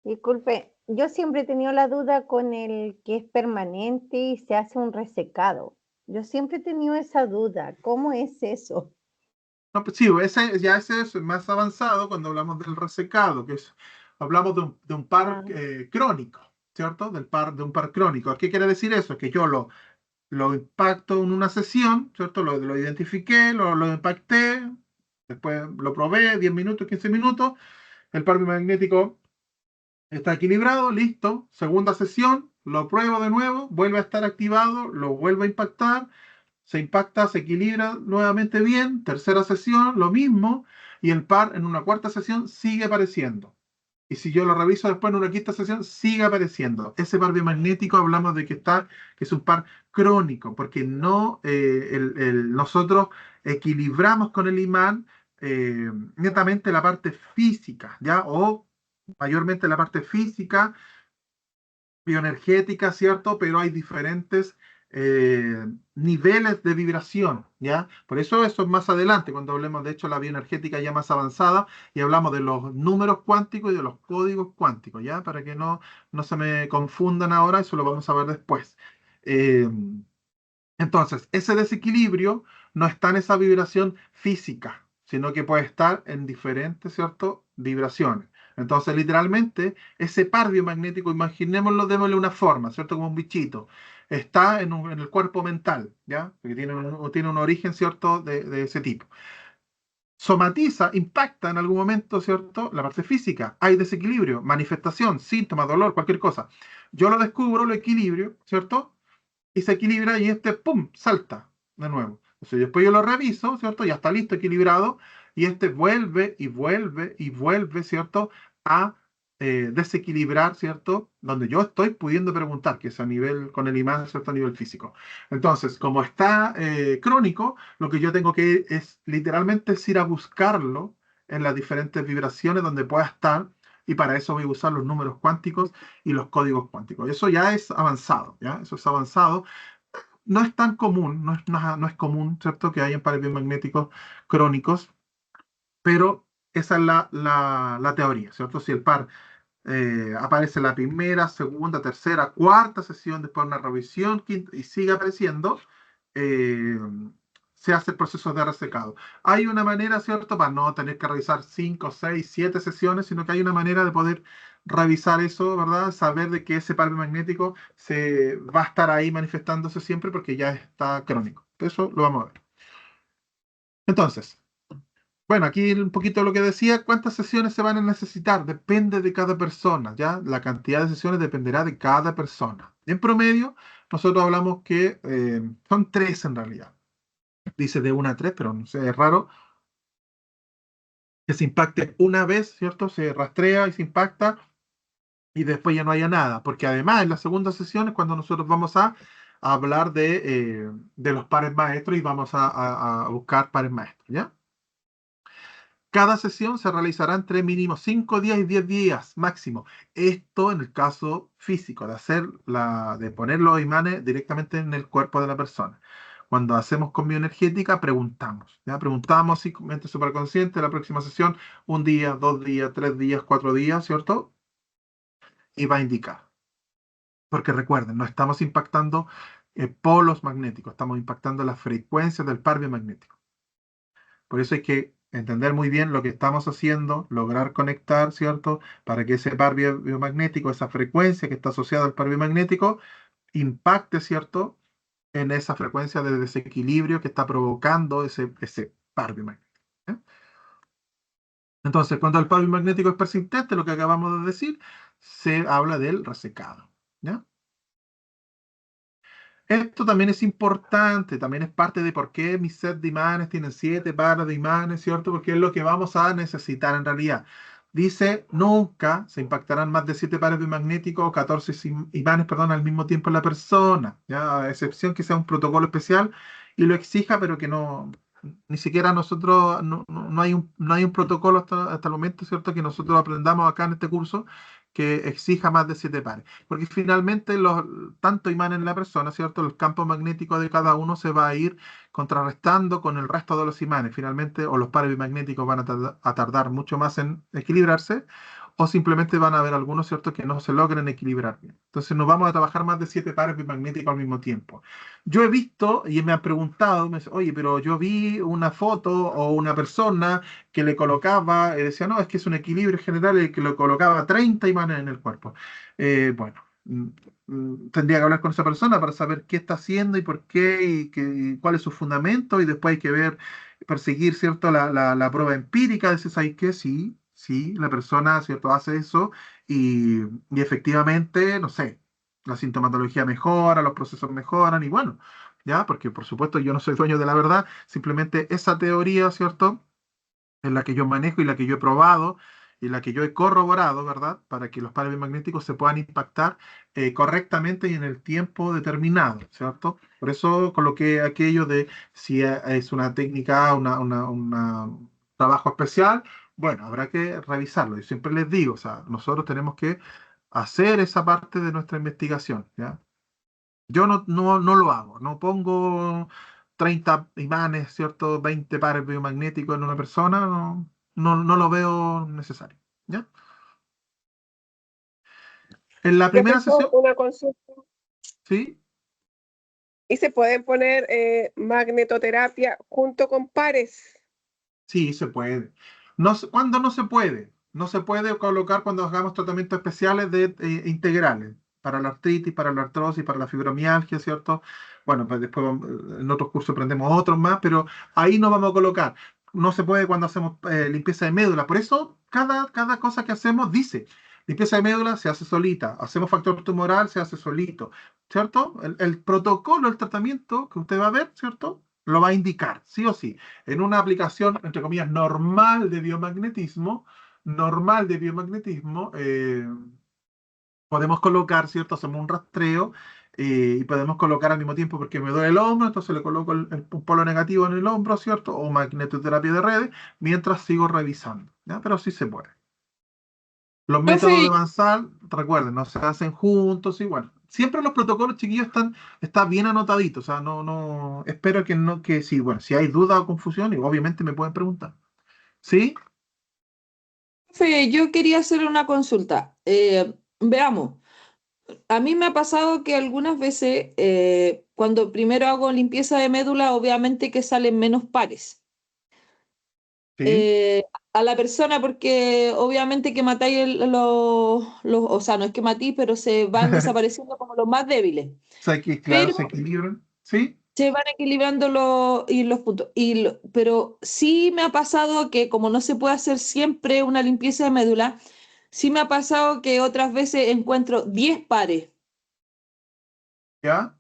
disculpe, yo siempre he tenido la duda con el que es permanente y se hace un resecado. Yo siempre he tenido esa duda. ¿Cómo es eso? No, pues sí, ese es más avanzado cuando hablamos del resecado, hablamos de un par crónico, ¿cierto? De un par crónico. ¿Qué quiere decir eso? Que yo lo impacto en una sesión, ¿cierto? Lo identifiqué, lo impacté, después lo probé, 10 minutos, 15 minutos, el par biomagnético está equilibrado, listo. Segunda sesión, lo pruebo de nuevo, vuelve a estar activado, lo vuelvo a impactar, se impacta, se equilibra nuevamente bien, tercera sesión, lo mismo, y el par en una cuarta sesión sigue apareciendo. Y si yo lo reviso después en una quinta sesión, sigue apareciendo. Ese par biomagnético hablamos de que es un par crónico, porque no, nosotros equilibramos con el imán netamente la parte física, ¿ya? O mayormente la parte física, bioenergética, ¿cierto? Pero hay diferentes niveles de vibración, ¿ya? Por eso es más adelante, cuando hablemos de hecho la bioenergética ya más avanzada, y hablamos de los números cuánticos y de los códigos cuánticos, ¿ya? Para que no se me confundan ahora, eso lo vamos a ver después. Eh, entonces, ese desequilibrio no está en esa vibración física, sino que puede estar en diferentes, ¿cierto? Vibraciones. Entonces, literalmente, ese par biomagnético, imaginémoslo, démosle una forma, ¿cierto? Como un bichito. Está en el cuerpo mental, ¿ya? Porque tiene un origen, ¿cierto? De ese tipo. Somatiza, impacta en algún momento, ¿cierto? La parte física. Hay desequilibrio, manifestación, síntoma, dolor, cualquier cosa. Yo lo descubro, lo equilibrio, ¿cierto? Y se equilibra y ¡pum!, salta de nuevo. Entonces, después yo lo reviso, ¿cierto? Ya está listo, equilibrado, y vuelve y vuelve y vuelve, ¿cierto? A desequilibrar, ¿cierto? Donde yo estoy pudiendo preguntar, que es a nivel, con el imán, ¿cierto? A nivel físico. Entonces, como está crónico, lo que yo tengo que ir es literalmente es ir a buscarlo en las diferentes vibraciones donde pueda estar, y para eso voy a usar los números cuánticos y los códigos cuánticos. Eso ya es avanzado, ¿ya? Eso es avanzado. No es tan común, no es común, ¿cierto? Que hayan pares biomagnéticos crónicos, pero esa es la teoría, ¿cierto? Si el par aparece la primera, segunda, tercera, cuarta sesión, después de una revisión, quinta, y sigue apareciendo, eh, se hace el proceso de resecado. Hay una manera, ¿cierto?, para no tener que revisar 5, 6, 7 sesiones, sino que hay una manera de poder revisar eso, ¿verdad? Saber de que ese par magnético se va a estar ahí manifestándose siempre porque ya está crónico. Eso lo vamos a ver. Entonces, bueno, aquí un poquito lo que decía, ¿cuántas sesiones se van a necesitar? Depende de cada persona, ¿ya? La cantidad de sesiones dependerá de cada persona. En promedio, nosotros hablamos que son 3 en realidad. Dice de 1 a 3, pero no sé, es raro que se impacte una vez, ¿cierto? Se rastrea y se impacta y después ya no haya nada, porque además en la segunda sesión es cuando nosotros vamos a hablar de los pares maestros y vamos a buscar pares maestros, ¿ya? Cada sesión se realizará entre mínimo 5 días y 10 días máximo. Esto en el caso físico, de poner los imanes directamente en el cuerpo de la persona. Cuando hacemos con bioenergética, preguntamos. ¿Ya? Preguntamos si mente superconsciente, la próxima sesión, 1 día, 2 días, 3 días, 4 días, ¿cierto? Y va a indicar. Porque recuerden, no estamos impactando polos magnéticos, estamos impactando las frecuencias del par biomagnético. Por eso hay que entender muy bien lo que estamos haciendo, lograr conectar, ¿cierto? Para que ese par biomagnético, esa frecuencia que está asociada al par biomagnético, impacte, ¿cierto? En esa frecuencia de desequilibrio que está provocando ese par biomagnético. ¿Eh? Entonces, cuando el par biomagnético es persistente, lo que acabamos de decir, se habla del resecado. ¿Ya? Esto también es importante, también es parte de por qué mis set de imanes tienen 7 pares de imanes, ¿cierto? Porque es lo que vamos a necesitar en realidad. Dice, nunca se impactarán más de 7 pares biomagnéticos o 14 imanes, perdón, al mismo tiempo en la persona, ¿ya? A excepción que sea un protocolo especial y lo exija, pero que no, ni siquiera nosotros, no hay un protocolo hasta el momento, ¿cierto? Que nosotros aprendamos acá en este curso que exija más de 7 pares. Porque finalmente tanto imanes en la persona, ¿cierto? El campo magnético de cada uno se va a ir contrarrestando con el resto de los imanes. Finalmente, o los pares bimagnéticos van a tardar mucho más en equilibrarse, o simplemente van a haber algunos, ¿cierto?, que no se logren equilibrar bien. Entonces, nos vamos a trabajar más de 7 pares bimagnéticos al mismo tiempo. Yo he visto, y me han preguntado, me dicen, oye, pero yo vi una foto o una persona que le colocaba, decía, no, es que es un equilibrio general el que le colocaba 30 imanes en el cuerpo. Bueno, tendría que hablar con esa persona para saber qué está haciendo y por qué y cuál es su fundamento, y después hay que ver, perseguir, ¿cierto?, la prueba empírica, de si sabes que sí, la persona, ¿cierto?, hace eso y efectivamente, no sé, la sintomatología mejora, los procesos mejoran y bueno, ¿ya? Porque por supuesto yo no soy dueño de la verdad, simplemente esa teoría, ¿cierto? En la que yo manejo y la que yo he probado y la que yo he corroborado, ¿verdad? Para que los pares biomagnéticos se puedan impactar correctamente y en el tiempo determinado, ¿cierto? Por eso coloqué aquello de si es una técnica, trabajo especial, bueno, habrá que revisarlo. Yo siempre les digo, o sea, nosotros tenemos que hacer esa parte de nuestra investigación, ¿ya? Yo no lo hago, no pongo 30 imanes, ¿cierto? 20 pares biomagnéticos en una persona, no lo veo necesario, ¿ya? En la primera Profesor, sesión, una consulta. ¿sí? ¿Y se pueden poner magnetoterapia junto con pares? Sí, se puede. ¿Cuándo no se puede? No se puede colocar cuando hagamos tratamientos especiales integrales para la artritis, para la artrosis, para la fibromialgia, ¿cierto? Bueno, pues después en otros cursos aprendemos otros más, pero ahí no vamos a colocar. No se puede cuando hacemos limpieza de médula. Por eso, cada cosa que hacemos dice, limpieza de médula se hace solita, hacemos factor tumoral, se hace solito, ¿cierto? El protocolo, el tratamiento que usted va a ver, ¿cierto? Lo va a indicar, sí o sí en una aplicación, entre comillas, normal de biomagnetismo, podemos colocar, ¿cierto? Hacemos un rastreo y podemos colocar al mismo tiempo, porque me duele el hombro, entonces le coloco un polo negativo en el hombro, ¿cierto? O magnetoterapia de redes, mientras sigo revisando, ¿ya? Pero sí se puede. Los métodos de Profe, Mansal, recuerden, no se hacen juntos y bueno. Siempre los protocolos, chiquillos, están bien anotaditos. O sea, espero que no, que sí, bueno, si hay duda o confusión, y obviamente me pueden preguntar. ¿Sí? profe, yo quería hacer una consulta. Veamos, a mí me ha pasado que algunas veces, cuando primero hago limpieza de médula, obviamente que salen menos pares. Sí. eh, a la persona porque obviamente que matáis o sea, no es que matéis, pero se van desapareciendo como los más débiles, Claro, pero se equilibran. ¿Sí? se van equilibrando los puntos. Pero sí me ha pasado que como no se puede hacer siempre una limpieza de médula, sí me ha pasado que otras veces encuentro 10 pares. ¿Ya?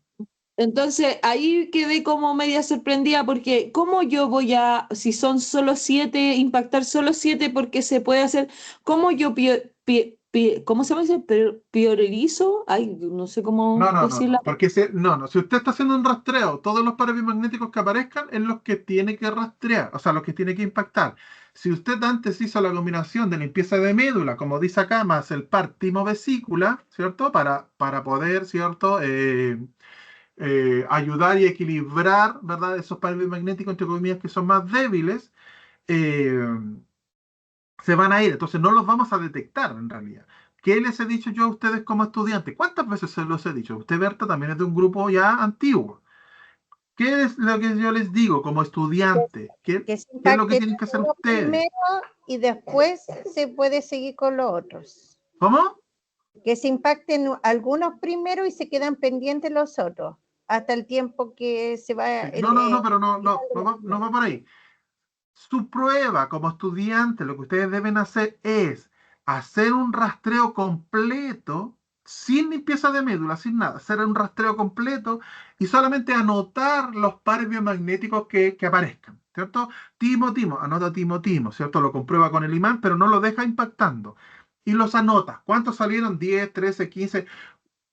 Entonces ahí quedé como media sorprendida porque ¿cómo yo voy a, si son solo 7, impactar solo 7 porque se puede hacer, ¿cómo yo ¿cómo se llama ese? Priorizo? Ay, no sé cómo decirla. No. Porque si usted está haciendo un rastreo, todos los pares biomagnéticos que aparezcan es los que tiene que rastrear, o sea, los que tiene que impactar. Si usted antes hizo la combinación de limpieza de médula, como dice acá, más el par timo-vesícula, ¿cierto? Para poder, ¿cierto? Ayudar y equilibrar, ¿verdad? Esos pares biomagnéticos, entre comillas, que son más débiles, eh, se van a ir. Entonces no los vamos a detectar en realidad. ¿Qué les he dicho yo a ustedes como estudiantes? ¿Cuántas veces se los he dicho? Usted, Berta, también es de un grupo ya antiguo. ¿Qué es lo que yo les digo como estudiante? Que se ¿Qué es lo que impacte tienen que hacer uno ustedes? primero y después se puede seguir con los otros. ¿Cómo? Que se impacten algunos primero y se quedan pendientes los otros, hasta el tiempo que se va Sí. No, pero no va por ahí. Su prueba como estudiante, lo que ustedes deben hacer es hacer un rastreo completo, sin limpieza de médula, sin nada, hacer un rastreo completo y solamente anotar los pares biomagnéticos que aparezcan, ¿cierto? Anota timo, ¿cierto? Lo comprueba con el imán, pero no lo deja impactando. Y los anota. ¿Cuántos salieron? 10, 13, 15.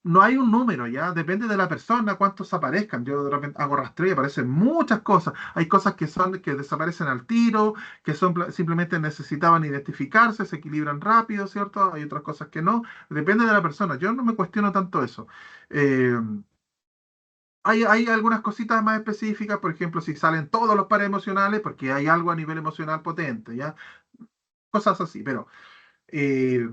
No hay un número, ya, depende de la persona, cuántos aparezcan. Yo de repente hago rastreo y aparecen muchas cosas. Hay cosas que desaparecen al tiro, que simplemente necesitaban identificarse, se equilibran rápido, ¿cierto? Hay otras cosas que no. Depende de la persona. Yo no me cuestiono tanto eso. Eh, hay algunas cositas más específicas, por ejemplo, si salen todos los pares emocionales, porque hay algo a nivel emocional potente, ¿ya? Cosas así, pero eh,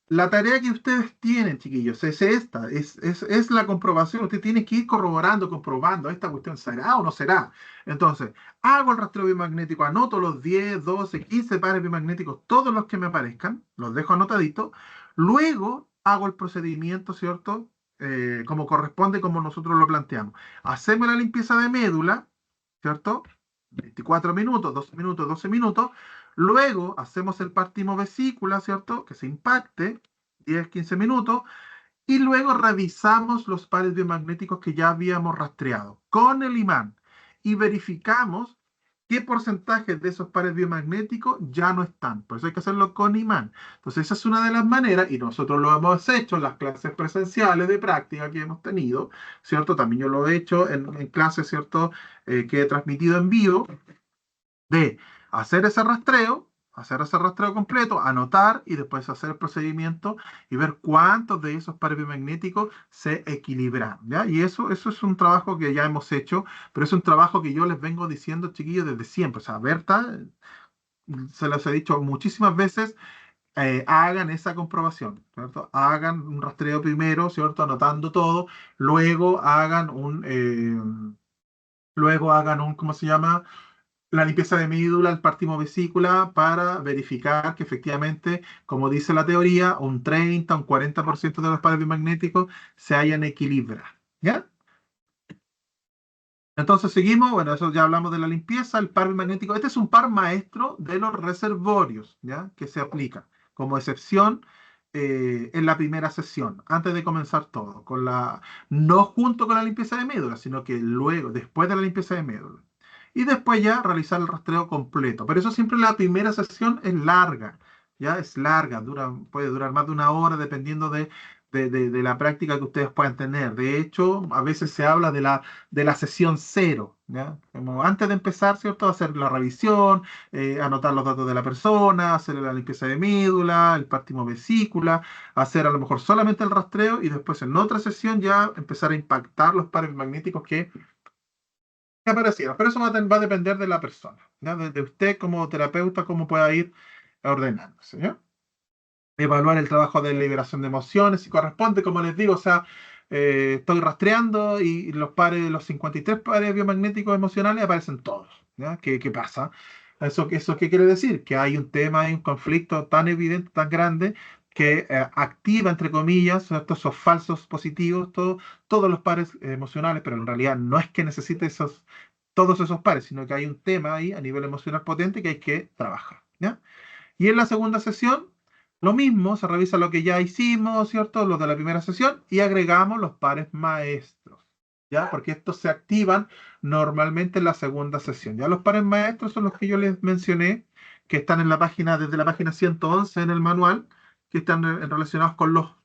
la tarea que ustedes tienen, chiquillos, es esta, es la comprobación. Usted tiene que ir corroborando, comprobando, esta cuestión será o no será. Entonces, hago el rastreo biomagnético, anoto los 10, 12, 15 pares biomagnéticos, todos los que me aparezcan, los dejo anotaditos. Luego hago el procedimiento, ¿cierto? Como corresponde, como nosotros lo planteamos. Hacemos la limpieza de médula, ¿cierto? 24 minutos, 12 minutos, 12 minutos. Luego hacemos el partimos vesícula, ¿cierto? Que se impacte, 10, 15 minutos. y luego revisamos los pares biomagnéticos que ya habíamos rastreado con el imán y verificamos qué porcentaje de esos pares biomagnéticos ya no están. Por eso hay que hacerlo con imán. Entonces esa es una de las maneras, y nosotros lo hemos hecho en las clases presenciales de práctica que hemos tenido, ¿cierto? También yo lo he hecho en clases, ¿cierto? Que he transmitido en vivo, de hacer ese rastreo completo, anotar y después hacer el procedimiento y ver cuántos de esos pares biomagnéticos se equilibran, ¿ya? Y eso es un trabajo que ya hemos hecho, pero es un trabajo que yo les vengo diciendo, chiquillos, desde siempre. O sea, Berta, se los he dicho muchísimas veces, hagan esa comprobación, ¿cierto? Hagan un rastreo primero, ¿cierto? Anotando todo, luego hagan un, ¿cómo se llama? La limpieza de médula, el pártimo vesícula, para verificar que efectivamente, como dice la teoría, un 30, un 40% de los pares biomagnéticos se hayan equilibrado. ¿Ya? Entonces seguimos, bueno, eso ya hablamos de la limpieza, el par biomagnético. Este es un par maestro de los reservorios, ¿ya? Que se aplica como excepción en la primera sesión, antes de comenzar todo, no junto con la limpieza de médula, sino que luego, después de la limpieza de médula. Y después ya realizar el rastreo completo. Pero eso siempre la primera sesión es larga, ya es larga, puede durar más de una hora dependiendo de la práctica que ustedes puedan tener. De hecho, a veces se habla de la sesión cero, ¿ya? Como antes de empezar, ¿cierto? Hacer la revisión, anotar los datos de la persona, hacer la limpieza de médula, el pártimo vesícula, hacer a lo mejor solamente el rastreo y después en otra sesión ya empezar a impactar los pares magnéticos que aparecieron. Pero eso va a depender de la persona, ¿ya? De usted como terapeuta, cómo pueda ir ordenándose, ¿ya? Evaluar el trabajo de liberación de emociones, si corresponde, como les digo, o sea, estoy rastreando y los 53 pares biomagnéticos emocionales aparecen todos, ¿ya? ¿Qué pasa? ¿Eso qué quiere decir? Que hay un tema, hay un conflicto tan evidente, tan grande, que activa, entre comillas, ¿cierto? Esos falsos positivos, todos los pares emocionales, pero en realidad no es que necesite todos esos pares, sino que hay un tema ahí a nivel emocional potente que hay que trabajar, ¿ya? Y en la segunda sesión, lo mismo, se revisa lo que ya hicimos, ¿cierto? Lo de la primera sesión y agregamos los pares maestros, ¿ya? Porque estos se activan normalmente en la segunda sesión. Ya los pares maestros son los que yo les mencioné, que están en la página, desde la página 111 en el manual, que están relacionados con los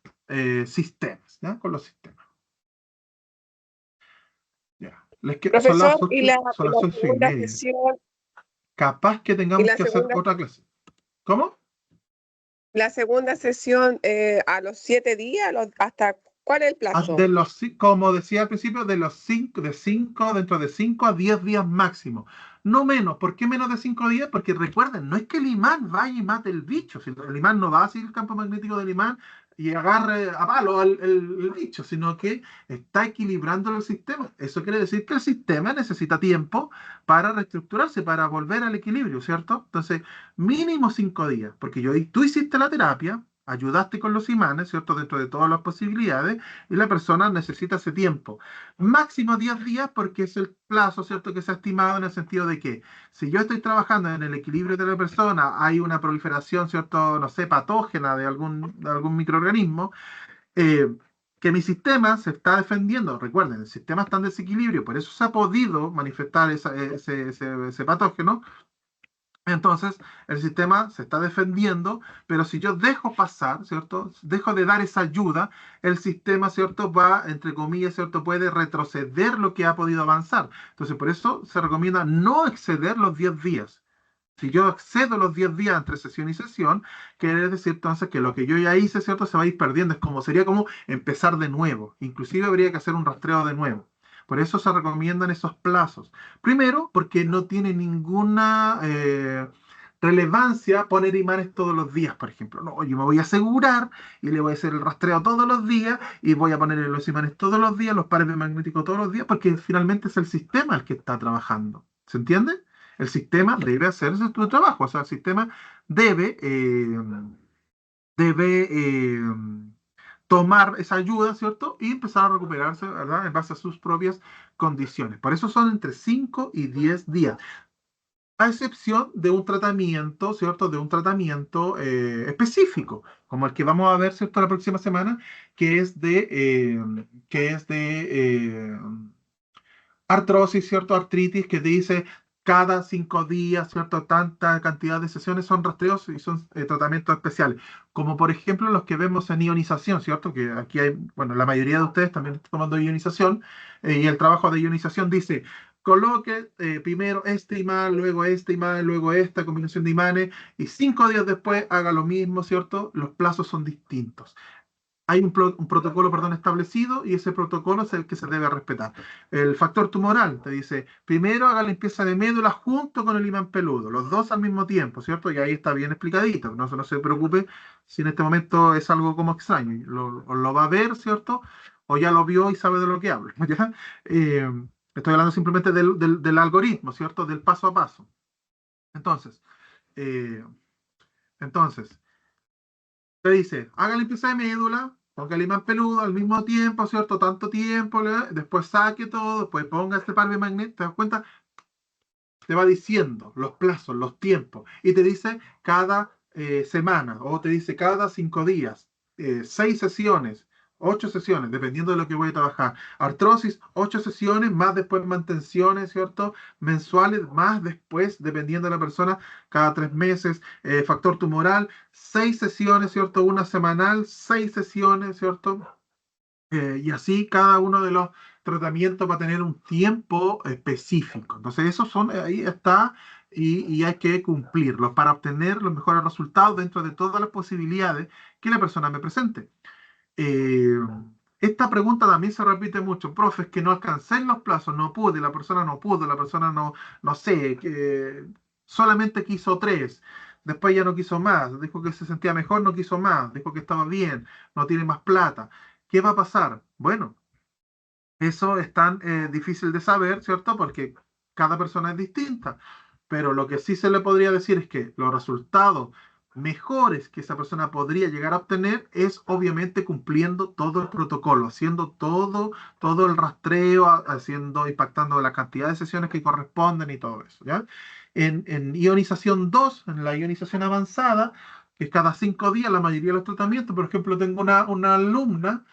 sistemas, ¿ya? Con los sistemas. Ya. Son las Profesor, 8, y la son las 11:30. segunda sesión, Capaz que tengamos que hacer segunda- otra clase. ¿Cómo? la segunda sesión a los 7 días, ¿hasta cuál es el plazo? Como decía al principio, dentro de 5 a 10 días máximo. No menos. ¿Por qué menos de 5 días? Porque recuerden, no es que el imán vaya y mate el bicho. El imán no va a seguir el campo magnético del imán y agarre a palo el bicho, sino que está equilibrando el sistema. Eso quiere decir que el sistema necesita tiempo para reestructurarse, para volver al equilibrio, ¿cierto? Entonces, mínimo 5 días, porque tú hiciste la terapia, ayudaste con los imanes, ¿cierto? Dentro de todas las posibilidades, y la persona necesita ese tiempo. Máximo 10 días porque es el plazo, ¿cierto? Que se ha estimado en el sentido de que si yo estoy trabajando en el equilibrio de la persona, hay una proliferación, ¿cierto? No sé, patógena de algún microorganismo, que mi sistema se está defendiendo. Recuerden, el sistema está en desequilibrio, por eso se ha podido manifestar ese patógeno. Entonces, el sistema se está defendiendo, pero si yo dejo pasar, ¿cierto? Dejo de dar esa ayuda, el sistema, ¿cierto? Va, entre comillas, ¿cierto? Puede retroceder lo que ha podido avanzar. Entonces, por eso se recomienda no exceder los 10 días. Si yo excedo los 10 días entre sesión y sesión, quiere decir entonces que lo que yo ya hice, ¿cierto? Se va a ir perdiendo. Sería como empezar de nuevo. Inclusive habría que hacer un rastreo de nuevo. Por eso se recomiendan esos plazos. Primero, porque no tiene ninguna relevancia poner imanes todos los días, por ejemplo. No, yo me voy a asegurar y le voy a hacer el rastreo todos los días y voy a poner los imanes todos los días, los pares magnéticos todos los días, porque finalmente es el sistema el que está trabajando. ¿Se entiende? El sistema debe hacer su trabajo. O sea, el sistema debe tomar esa ayuda, ¿cierto? Y empezar a recuperarse, ¿verdad? En base a sus propias condiciones. Por eso son entre 5 y 10 días. a excepción de un tratamiento, ¿cierto? De un tratamiento específico, como el que vamos a ver, ¿cierto? La próxima semana, que es de artrosis, ¿cierto? Artritis, que dice cada 5 días, ¿cierto? Tanta cantidad de sesiones son rastreos y son tratamientos especiales, como por ejemplo los que vemos en ionización, ¿cierto? Que aquí hay, bueno, la mayoría de ustedes también están tomando ionización, y el trabajo de ionización dice, coloque primero este imán, luego este imán, luego esta combinación de imanes, y 5 días después haga lo mismo, ¿cierto? Los plazos son distintos. Hay un protocolo, perdón, establecido, y ese protocolo es el que se debe respetar. El factor tumoral te dice, primero haga limpieza de médula junto con el imán peludo, los dos al mismo tiempo, ¿cierto? Y ahí está bien explicadito, no se preocupe si en este momento es algo como extraño, lo va a ver, ¿cierto? O ya lo vio y sabe de lo que hablo, ¿ya? Eh, Estoy hablando simplemente del algoritmo, ¿cierto? Del paso a paso. Entonces, eh, entonces, te dice, haga limpieza de médula, ponga el imán peludo al mismo tiempo, ¿cierto? Tanto tiempo, después saque todo, después ponga este par de magnetos, ¿te das cuenta? Te va diciendo los plazos, los tiempos, y te dice cada semana, o te dice cada 5 días, 6 sesiones, 8 sesiones, dependiendo de lo que voy a trabajar. Artrosis, 8 sesiones, más después mantenciones, ¿cierto? Mensuales, más después, dependiendo de la persona, cada 3 meses. Factor tumoral, 6 sesiones, ¿cierto? Una semanal, 6 sesiones, ¿cierto? Y así cada uno de los tratamientos va a tener un tiempo específico. Entonces, esos son, ahí está, y hay que cumplirlos para obtener los mejores resultados dentro de todas las posibilidades que la persona me presente. Eh, Esta pregunta también se repite mucho, profe, es que no alcancé en los plazos, no pude, la persona no pudo, la persona no sé, que solamente quiso 3, después ya no quiso más, dijo que se sentía mejor, no quiso más, dijo que estaba bien, no tiene más plata. ¿Qué va a pasar? Bueno, eso es tan difícil de saber, ¿cierto? Porque cada persona es distinta. Pero lo que sí se le podría decir es que los resultados mejores que esa persona podría llegar a obtener es obviamente cumpliendo todo el protocolo, haciendo todo el rastreo, impactando la cantidad de sesiones que corresponden y todo eso, ¿ya? En ionización 2, en la ionización avanzada, que es cada 5 días la mayoría de los tratamientos. Por ejemplo, tengo una alumna,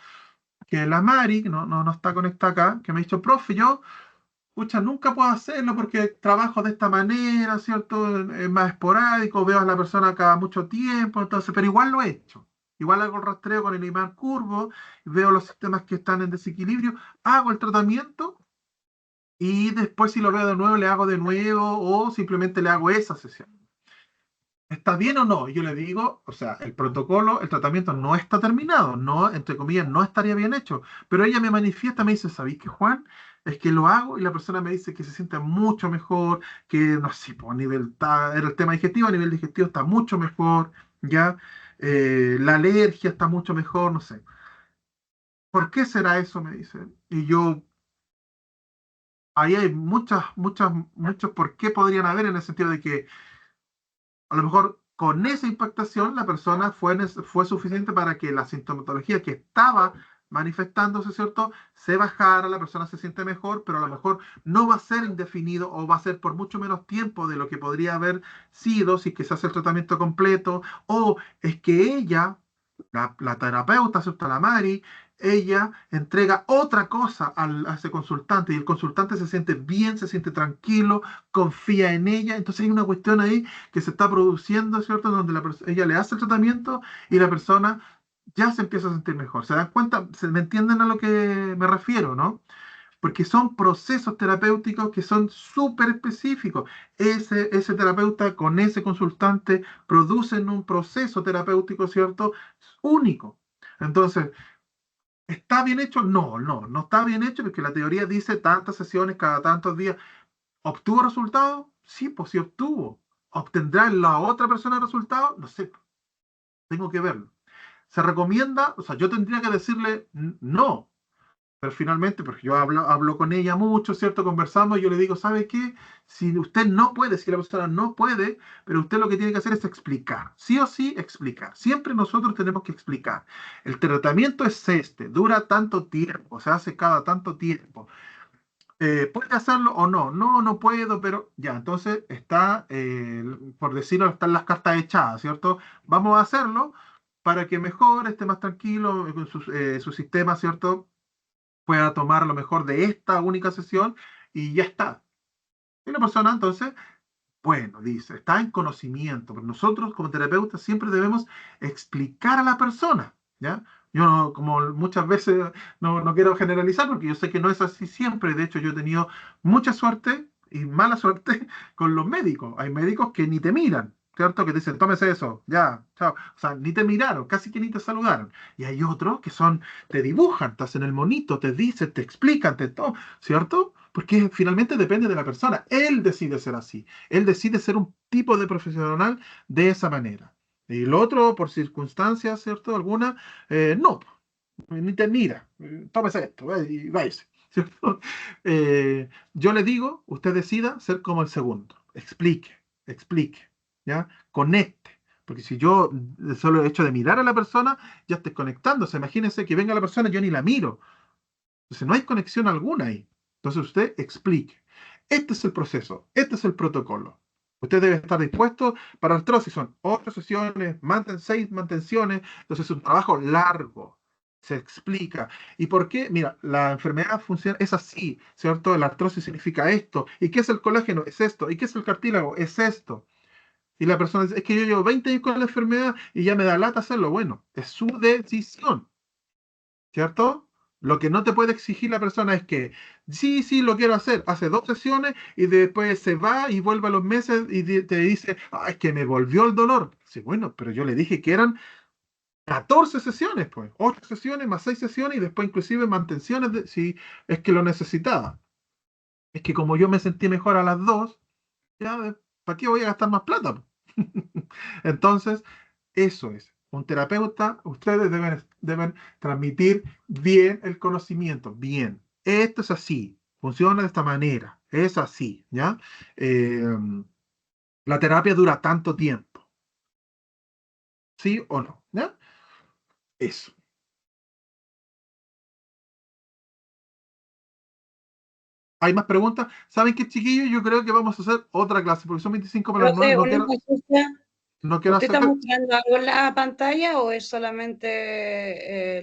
que la Mari, que no está conectada acá, que me ha dicho, profe, yo, pucha, nunca puedo hacerlo porque trabajo de esta manera, ¿cierto? Es más esporádico, veo a la persona cada mucho tiempo, entonces, pero igual lo he hecho. Igual hago el rastreo con el imán curvo, veo los sistemas que están en desequilibrio, hago el tratamiento y después si lo veo de nuevo, le hago de nuevo o simplemente le hago esa sesión. ¿Está bien o no? Yo le digo, o sea, el protocolo, el tratamiento no está terminado, no, entre comillas, no estaría bien hecho, pero ella me manifiesta, me dice, ¿sabéis qué, Juan? Es que lo hago y la persona me dice que se siente mucho mejor, que no sé, pues, a nivel, era el tema digestivo, a nivel digestivo está mucho mejor, ¿ya? La alergia está mucho mejor, no sé. ¿Por qué será eso? Me dice. Y yo, ahí hay muchos por qué podrían haber, en el sentido de que a lo mejor con esa impactación la persona fue suficiente para que la sintomatología que estaba manifestándose, ¿cierto? Se bajara, la persona se siente mejor, pero a lo mejor no va a ser indefinido o va a ser por mucho menos tiempo de lo que podría haber sido si es que se hace el tratamiento completo, o es que ella, la terapeuta, ¿cierto? La Mari, ella entrega otra cosa a ese consultante y el consultante se siente bien, se siente tranquilo, confía en ella. Entonces hay una cuestión ahí que se está produciendo, ¿cierto? Donde ella le hace el tratamiento y la persona ya se empieza a sentir mejor. ¿Se dan cuenta? ¿Me entienden a lo que me refiero, no? Porque son procesos terapéuticos que son súper específicos. Ese terapeuta con ese consultante producen un proceso terapéutico, ¿cierto? Único. Entonces, ¿está bien hecho? No está bien hecho porque la teoría dice tantas sesiones cada tantos días. ¿Obtuvo resultados? Sí, pues sí obtuvo. ¿Obtendrá la otra persona resultados? No sé, tengo que verlo. ¿Se recomienda? O sea, yo tendría que decirle no, pero finalmente, porque yo hablo con ella mucho, ¿cierto? Conversamos y yo le digo, ¿sabe qué? Si usted no puede, si la persona no puede, pero usted lo que tiene que hacer es explicar, sí o sí explicar. Siempre nosotros tenemos que explicar. El tratamiento es dura tanto tiempo, se hace cada tanto tiempo. ¿Puede hacerlo o no? No, no puedo, pero ya, entonces está, por decirlo, están las cartas echadas, ¿cierto? Vamos a hacerlo para que mejor esté más tranquilo con su sistema, ¿cierto? Pueda tomar lo mejor de esta única sesión y ya está. Y la persona entonces, bueno, dice, está en conocimiento, pero nosotros como terapeutas siempre debemos explicar a la persona, ¿ya? Yo, como muchas veces, no quiero generalizar porque yo sé que no es así siempre. De hecho, yo he tenido mucha suerte y mala suerte con los médicos. Hay médicos que ni te miran, ¿cierto? Que te dicen, tómese eso, ya, chao. O sea, ni te miraron, casi que ni te saludaron. Y hay otros que son, te dibujan, te hacen el monito, te dicen, te explican, te todo, ¿cierto? Porque finalmente depende de la persona. Él decide ser así. Él decide ser un tipo de profesional de esa manera. Y lo otro, por circunstancias, ¿cierto? Alguna, no, ni te mira. Tómese esto, y váyase. ¿Cierto? Yo le digo, usted decida ser como el segundo. Explique, ¿ya? Conecte. Porque si yo solo el hecho de mirar a la persona, ya estoy conectándose. Imagínense que venga la persona y yo ni la miro. Entonces no hay conexión alguna ahí. Entonces usted explique. Este es el proceso, este es el protocolo. Usted debe estar dispuesto para artrosis. Son 8 sesiones, 6 mantenciones. Entonces es un trabajo largo. Se explica. ¿Y por qué? Mira, la enfermedad funciona, es así, ¿cierto? La artrosis significa esto. ¿Y qué es el colágeno? Es esto. ¿Y qué es el cartílago? Es esto. Y la persona dice, es que yo llevo 20 años con la enfermedad y ya me da lata hacerlo. Bueno, es su decisión. ¿Cierto? Lo que no te puede exigir la persona es que, sí, sí, lo quiero hacer, hace 2 sesiones y después se va y vuelve a los meses y te dice, es que me volvió el dolor. Sí, bueno, pero yo le dije que eran 14 sesiones, pues, 8 sesiones más 6 sesiones y después inclusive mantenciones si es que lo necesitaba. Es que como yo me sentí mejor a las dos, ya, ¿para qué voy a gastar más plata? Entonces, eso es. Un terapeuta, ustedes deben transmitir bien el conocimiento, bien. Esto es así, funciona de esta manera, es así, ¿ya? Eh, la terapia dura tanto tiempo, ¿sí o no? ¿Ya? Eso. ¿Hay más preguntas? ¿Saben qué, chiquillos? Yo creo que vamos a hacer otra clase, porque son 25 para las 9. Profe, No una quiero, consulta. no quiero ¿Usted hacer... está mostrando algo en la pantalla o es solamente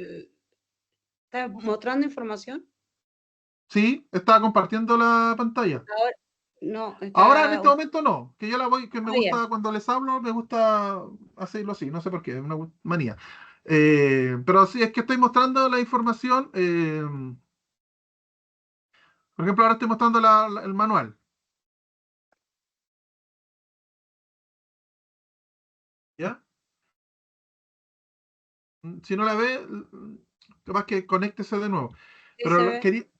está mostrando información? Sí, estaba compartiendo la pantalla. Ahora, no, Ahora en está. este momento no, que yo la voy, que me Ya. gusta cuando les hablo, me gusta hacerlo así, no sé por qué, es una manía. Pero sí, es que estoy mostrando la información. Por ejemplo, ahora estoy mostrando el manual. ¿Ya? Si no la ve, capaz que conéctese de nuevo. Sí Pero se ve.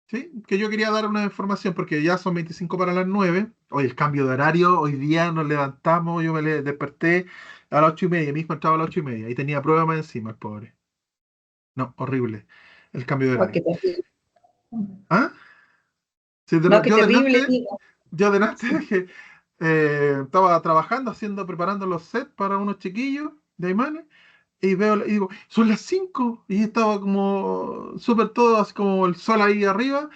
sí, que yo quería dar una información porque ya son 25 para las 9. Hoy el cambio de horario, hoy día nos levantamos, yo desperté a las 8:30, mi hijo entraba a las 8:30 y tenía prueba más encima, el pobre. No, horrible el cambio de Oh, qué horario. terrible. ¿Ah? Sí, No, qué yo terrible, delante, digo. dije, estaba trabajando, preparando los sets para unos chiquillos de Aymane, y veo, y digo, son las 5 y estaba como súper todo, así como el sol ahí arriba,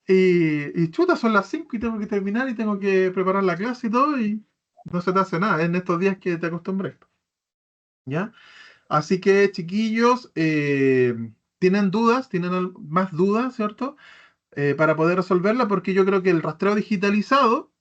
y chuta, son las 5 y tengo que terminar y tengo que preparar la clase y todo, y no se te hace nada en estos días que te acostumbré, ¿ya? Así que, chiquillos, ¿tienen dudas? ¿Tienen más dudas, cierto? Para poder resolverla, porque yo creo que el rastreo digitalizado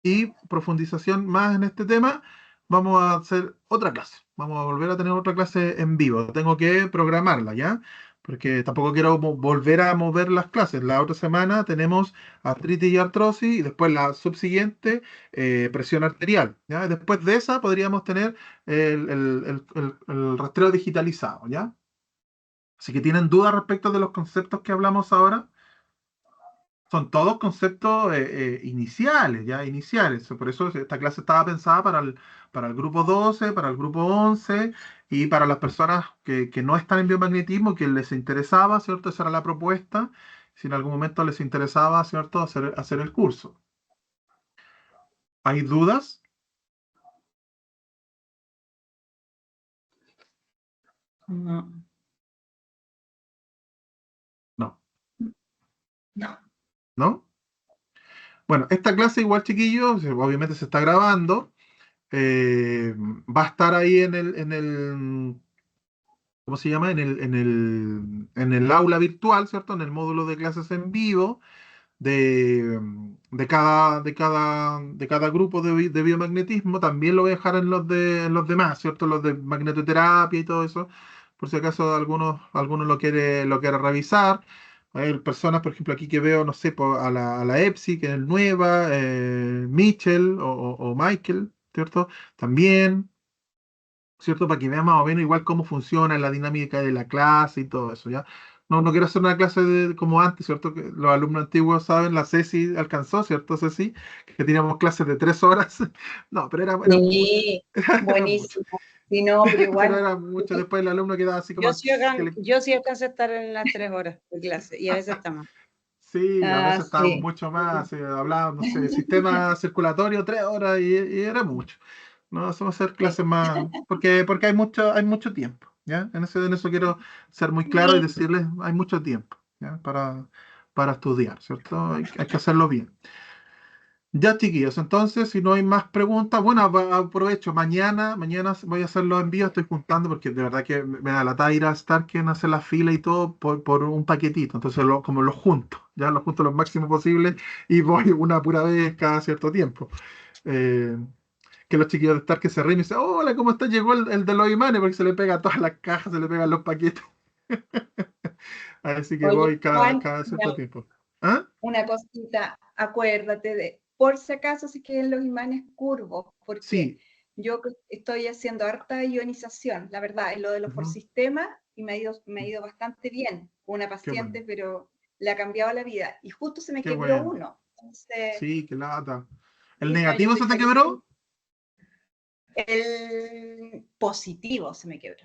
y profundización más en este tema, vamos a hacer otra clase. Vamos a volver a tener otra clase en vivo. Tengo que programarla, ¿ya? Porque tampoco quiero volver a mover las clases. La otra semana tenemos artritis y artrosis y después la subsiguiente, presión arterial, ¿ya? Y después de esa podríamos tener el rastreo digitalizado, ¿ya? Así que tienen dudas respecto de los conceptos que hablamos ahora. Son todos conceptos iniciales, ya iniciales. Por eso esta clase estaba pensada para el grupo 12, para el grupo 11 y para las personas que no están en biomagnetismo, que les interesaba, ¿cierto? Esa era la propuesta. Si en algún momento les interesaba, ¿cierto? Hacer el curso. ¿Hay dudas? No, No. no. ¿no? Bueno, esta clase igual, chiquillos, obviamente se está grabando. Va a estar ahí ¿cómo se llama? En el aula virtual, ¿cierto? En el módulo de clases en vivo de cada grupo de biomagnetismo. También lo voy a dejar en los demás, ¿cierto? Los de magnetoterapia y todo eso, por si acaso algunos lo quiere revisar. Hay personas, por ejemplo, aquí que veo, no sé, a la EPSI, que es nueva, Mitchell o Michael, ¿cierto? También, ¿cierto? Para que vean más o menos igual cómo funciona la dinámica de la clase y todo eso, ¿ya? No quiero hacer una clase como antes, ¿cierto? Que los alumnos antiguos saben, la Ceci alcanzó, ¿cierto, Ceci? Que teníamos clases de 3 horas. No, pero era mucho. Sí, Era mucho. buenísimo. Sí, no, pero Pero igual, era mucho. Después el alumno quedaba así como... Yo sí, yo sí alcanzo a estar en las 3 horas de clase y a veces está más. Sí, a veces estábamos sí. mucho más, hablábamos, no sé, sistema circulatorio, 3 horas y era mucho. No hacemos hacer Sí. clases más, porque hay mucho tiempo, ¿ya? En eso quiero ser muy claro y decirles, hay mucho tiempo, ¿ya? Para estudiar, ¿cierto? Hay que hacerlo bien. Ya, chiquillos, entonces, si no hay más preguntas, bueno, aprovecho, mañana voy a hacer los envíos, estoy juntando porque de verdad que me da lata ir a Starken a hacer la fila y todo por un paquetito, entonces como los junto, ya los junto lo máximo posible y voy una pura vez cada cierto tiempo. Eh, que los chiquillos de Starken se ríen y dicen, hola, ¿cómo está? Llegó el de los imanes, porque se le pega a todas las cajas, se le pegan los paquetes. Así que Oye, voy cada, Juan, cada cierto ya, tiempo. ¿Ah? una cosita, acuérdate por si acaso si quieren los imanes curvos, porque Sí. yo estoy haciendo harta ionización, la verdad, en lo de los por Ujú. sistema, y me ha ido bastante bien con una Qué bueno, paciente, pero le ha cambiado la vida, y justo se me qué quebró bueno. uno. Entonces, Sí, qué lata. ¿El hija, yo negativo soy se te feliz. quebró? El positivo se me quebró.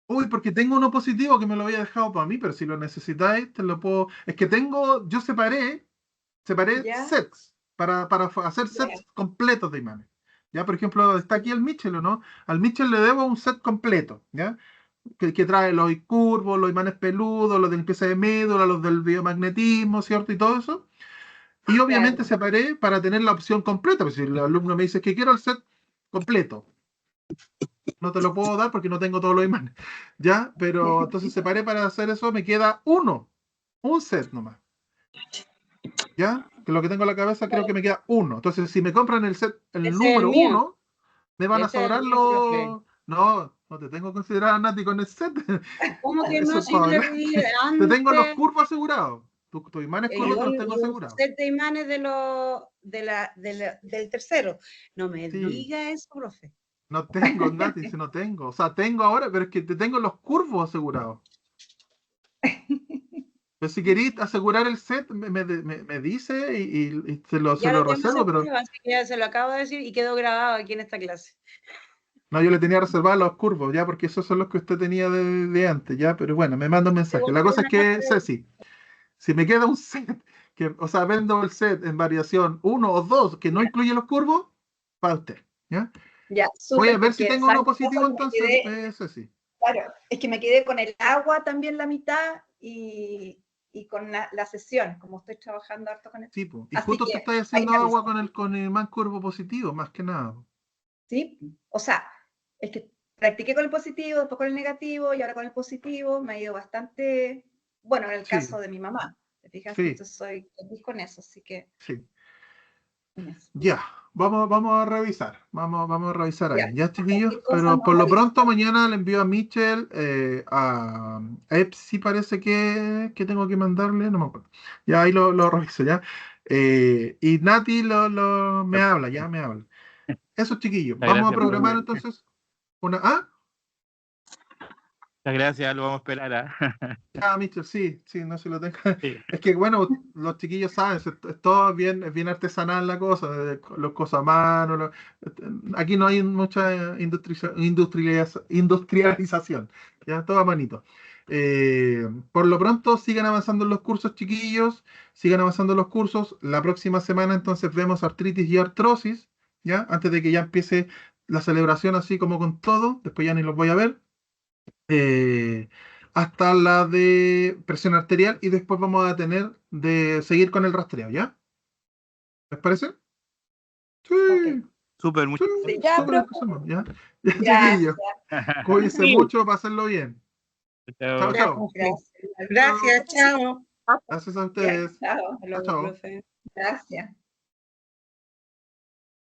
Uy, porque tengo uno positivo que me lo había dejado para mí, pero si lo necesitáis, te lo puedo. Es que yo separé ¿Ya? sets para hacer Ya. sets completos de imanes. Ya, por ejemplo, está aquí el Mitchell, ¿o no? Al Mitchell le debo un set completo, ¿ya? Que trae los curvos, los imanes peludos, los de limpieza de médula, los del biomagnetismo, ¿cierto? Y todo eso. Y obviamente Claro. separé para tener la opción completa, pues si el alumno me dice que quiero el set completo, no te lo puedo dar porque no tengo todos los imanes. ¿Ya? Pero entonces separé para hacer eso, me queda un set nomás. ¿Ya? Que lo que tengo en la cabeza creo que me queda uno. Entonces, si me compran el set, el Ese es el número mío, uno, me van a ese es el sobrar mío, profe. los... No, no te tengo considerada Nati con el set. ¿Cómo que Eso no? es Si yo para le hablar. pedí Te tengo los antes curvos asegurados. Tus imanes curvos te los tengo y un asegurados. set de imanes del tercero. No me Sí. diga eso, profe. No tengo, Nati, si no tengo. O sea, tengo ahora, pero es que te tengo los curvos asegurados. Pero si queréis asegurar el set, me dice y se Ya lo lo tengo reservo, pero asegurado, así que ya se lo acabo de decir y quedó grabado aquí en esta clase. no, yo le tenía reservado los curvos, ya, porque esos son los que usted tenía de antes, ya, pero bueno, me manda un Te voy mensaje. a La hacer cosa es una que, nota Ceci, si me queda un set, o sea, vendo el set en variación uno o dos que no incluye los curvos, para usted, ¿ya? Ya, Voy a súper, ver si porque tengo uno ¿sabes qué pasa? positivo Que me entonces, quedé, Ceci. claro, es que me quedé con el agua también la mitad y con la sesión, como estoy trabajando harto con esto. Sí, po. Y Así justo te que estáis ahí haciendo me agua aviso, con el imán curvo positivo, más que nada. ¿sí? O sea, es que practiqué con el positivo, después con el negativo y ahora con el positivo me ha ido bastante, bueno, en el Sí, caso de mi mamá, ¿te fijas? sí, Entonces soy feliz con eso, así que sí. en eso. Ya, vamos a revisar. Vamos a revisar Ya, ahí. Ya, chiquillos. cualquier cosa Pero nos por lo avisa. pronto mañana le envío a Mitchell, a Epsi parece que tengo que mandarle, no me acuerdo. Ya ahí lo reviso, ya. Y Nati me habla, ya me habla. Eso, chiquillos. Muchas Vamos a gracias, programar profe. entonces una... ¿Ah? Muchas gracias, lo vamos a esperar. Ah, Mitchell, sí, sí, no se lo tengo. Sí. Es que bueno, los chiquillos saben, es todo bien artesanal la cosa, los cosas a mano. Aquí no hay mucha industrialización, ya todo a manito. Por lo pronto, sigan avanzando en los cursos, chiquillos, sigan avanzando en los cursos. La próxima semana entonces vemos artritis y artrosis, ya, antes de que ya empiece la celebración así como con todo, después ya ni los voy a ver. eh, Hasta la de presión arterial y después vamos a tener de seguir con el rastreo, ¿ya? ¿Les parece? Sí. Ok. Súper, muchas Sí, Ya, súper profe. empezamos, ¿ya? Ya, Gracias. chiquillos. Cuídense Sí. mucho, pásenlo bien. Chao. Chao, Ya, chao. Gracias. Gracias, chao. Gracias a Ya, ustedes. chao. Chao, Hasta luego, chao. profe. Gracias.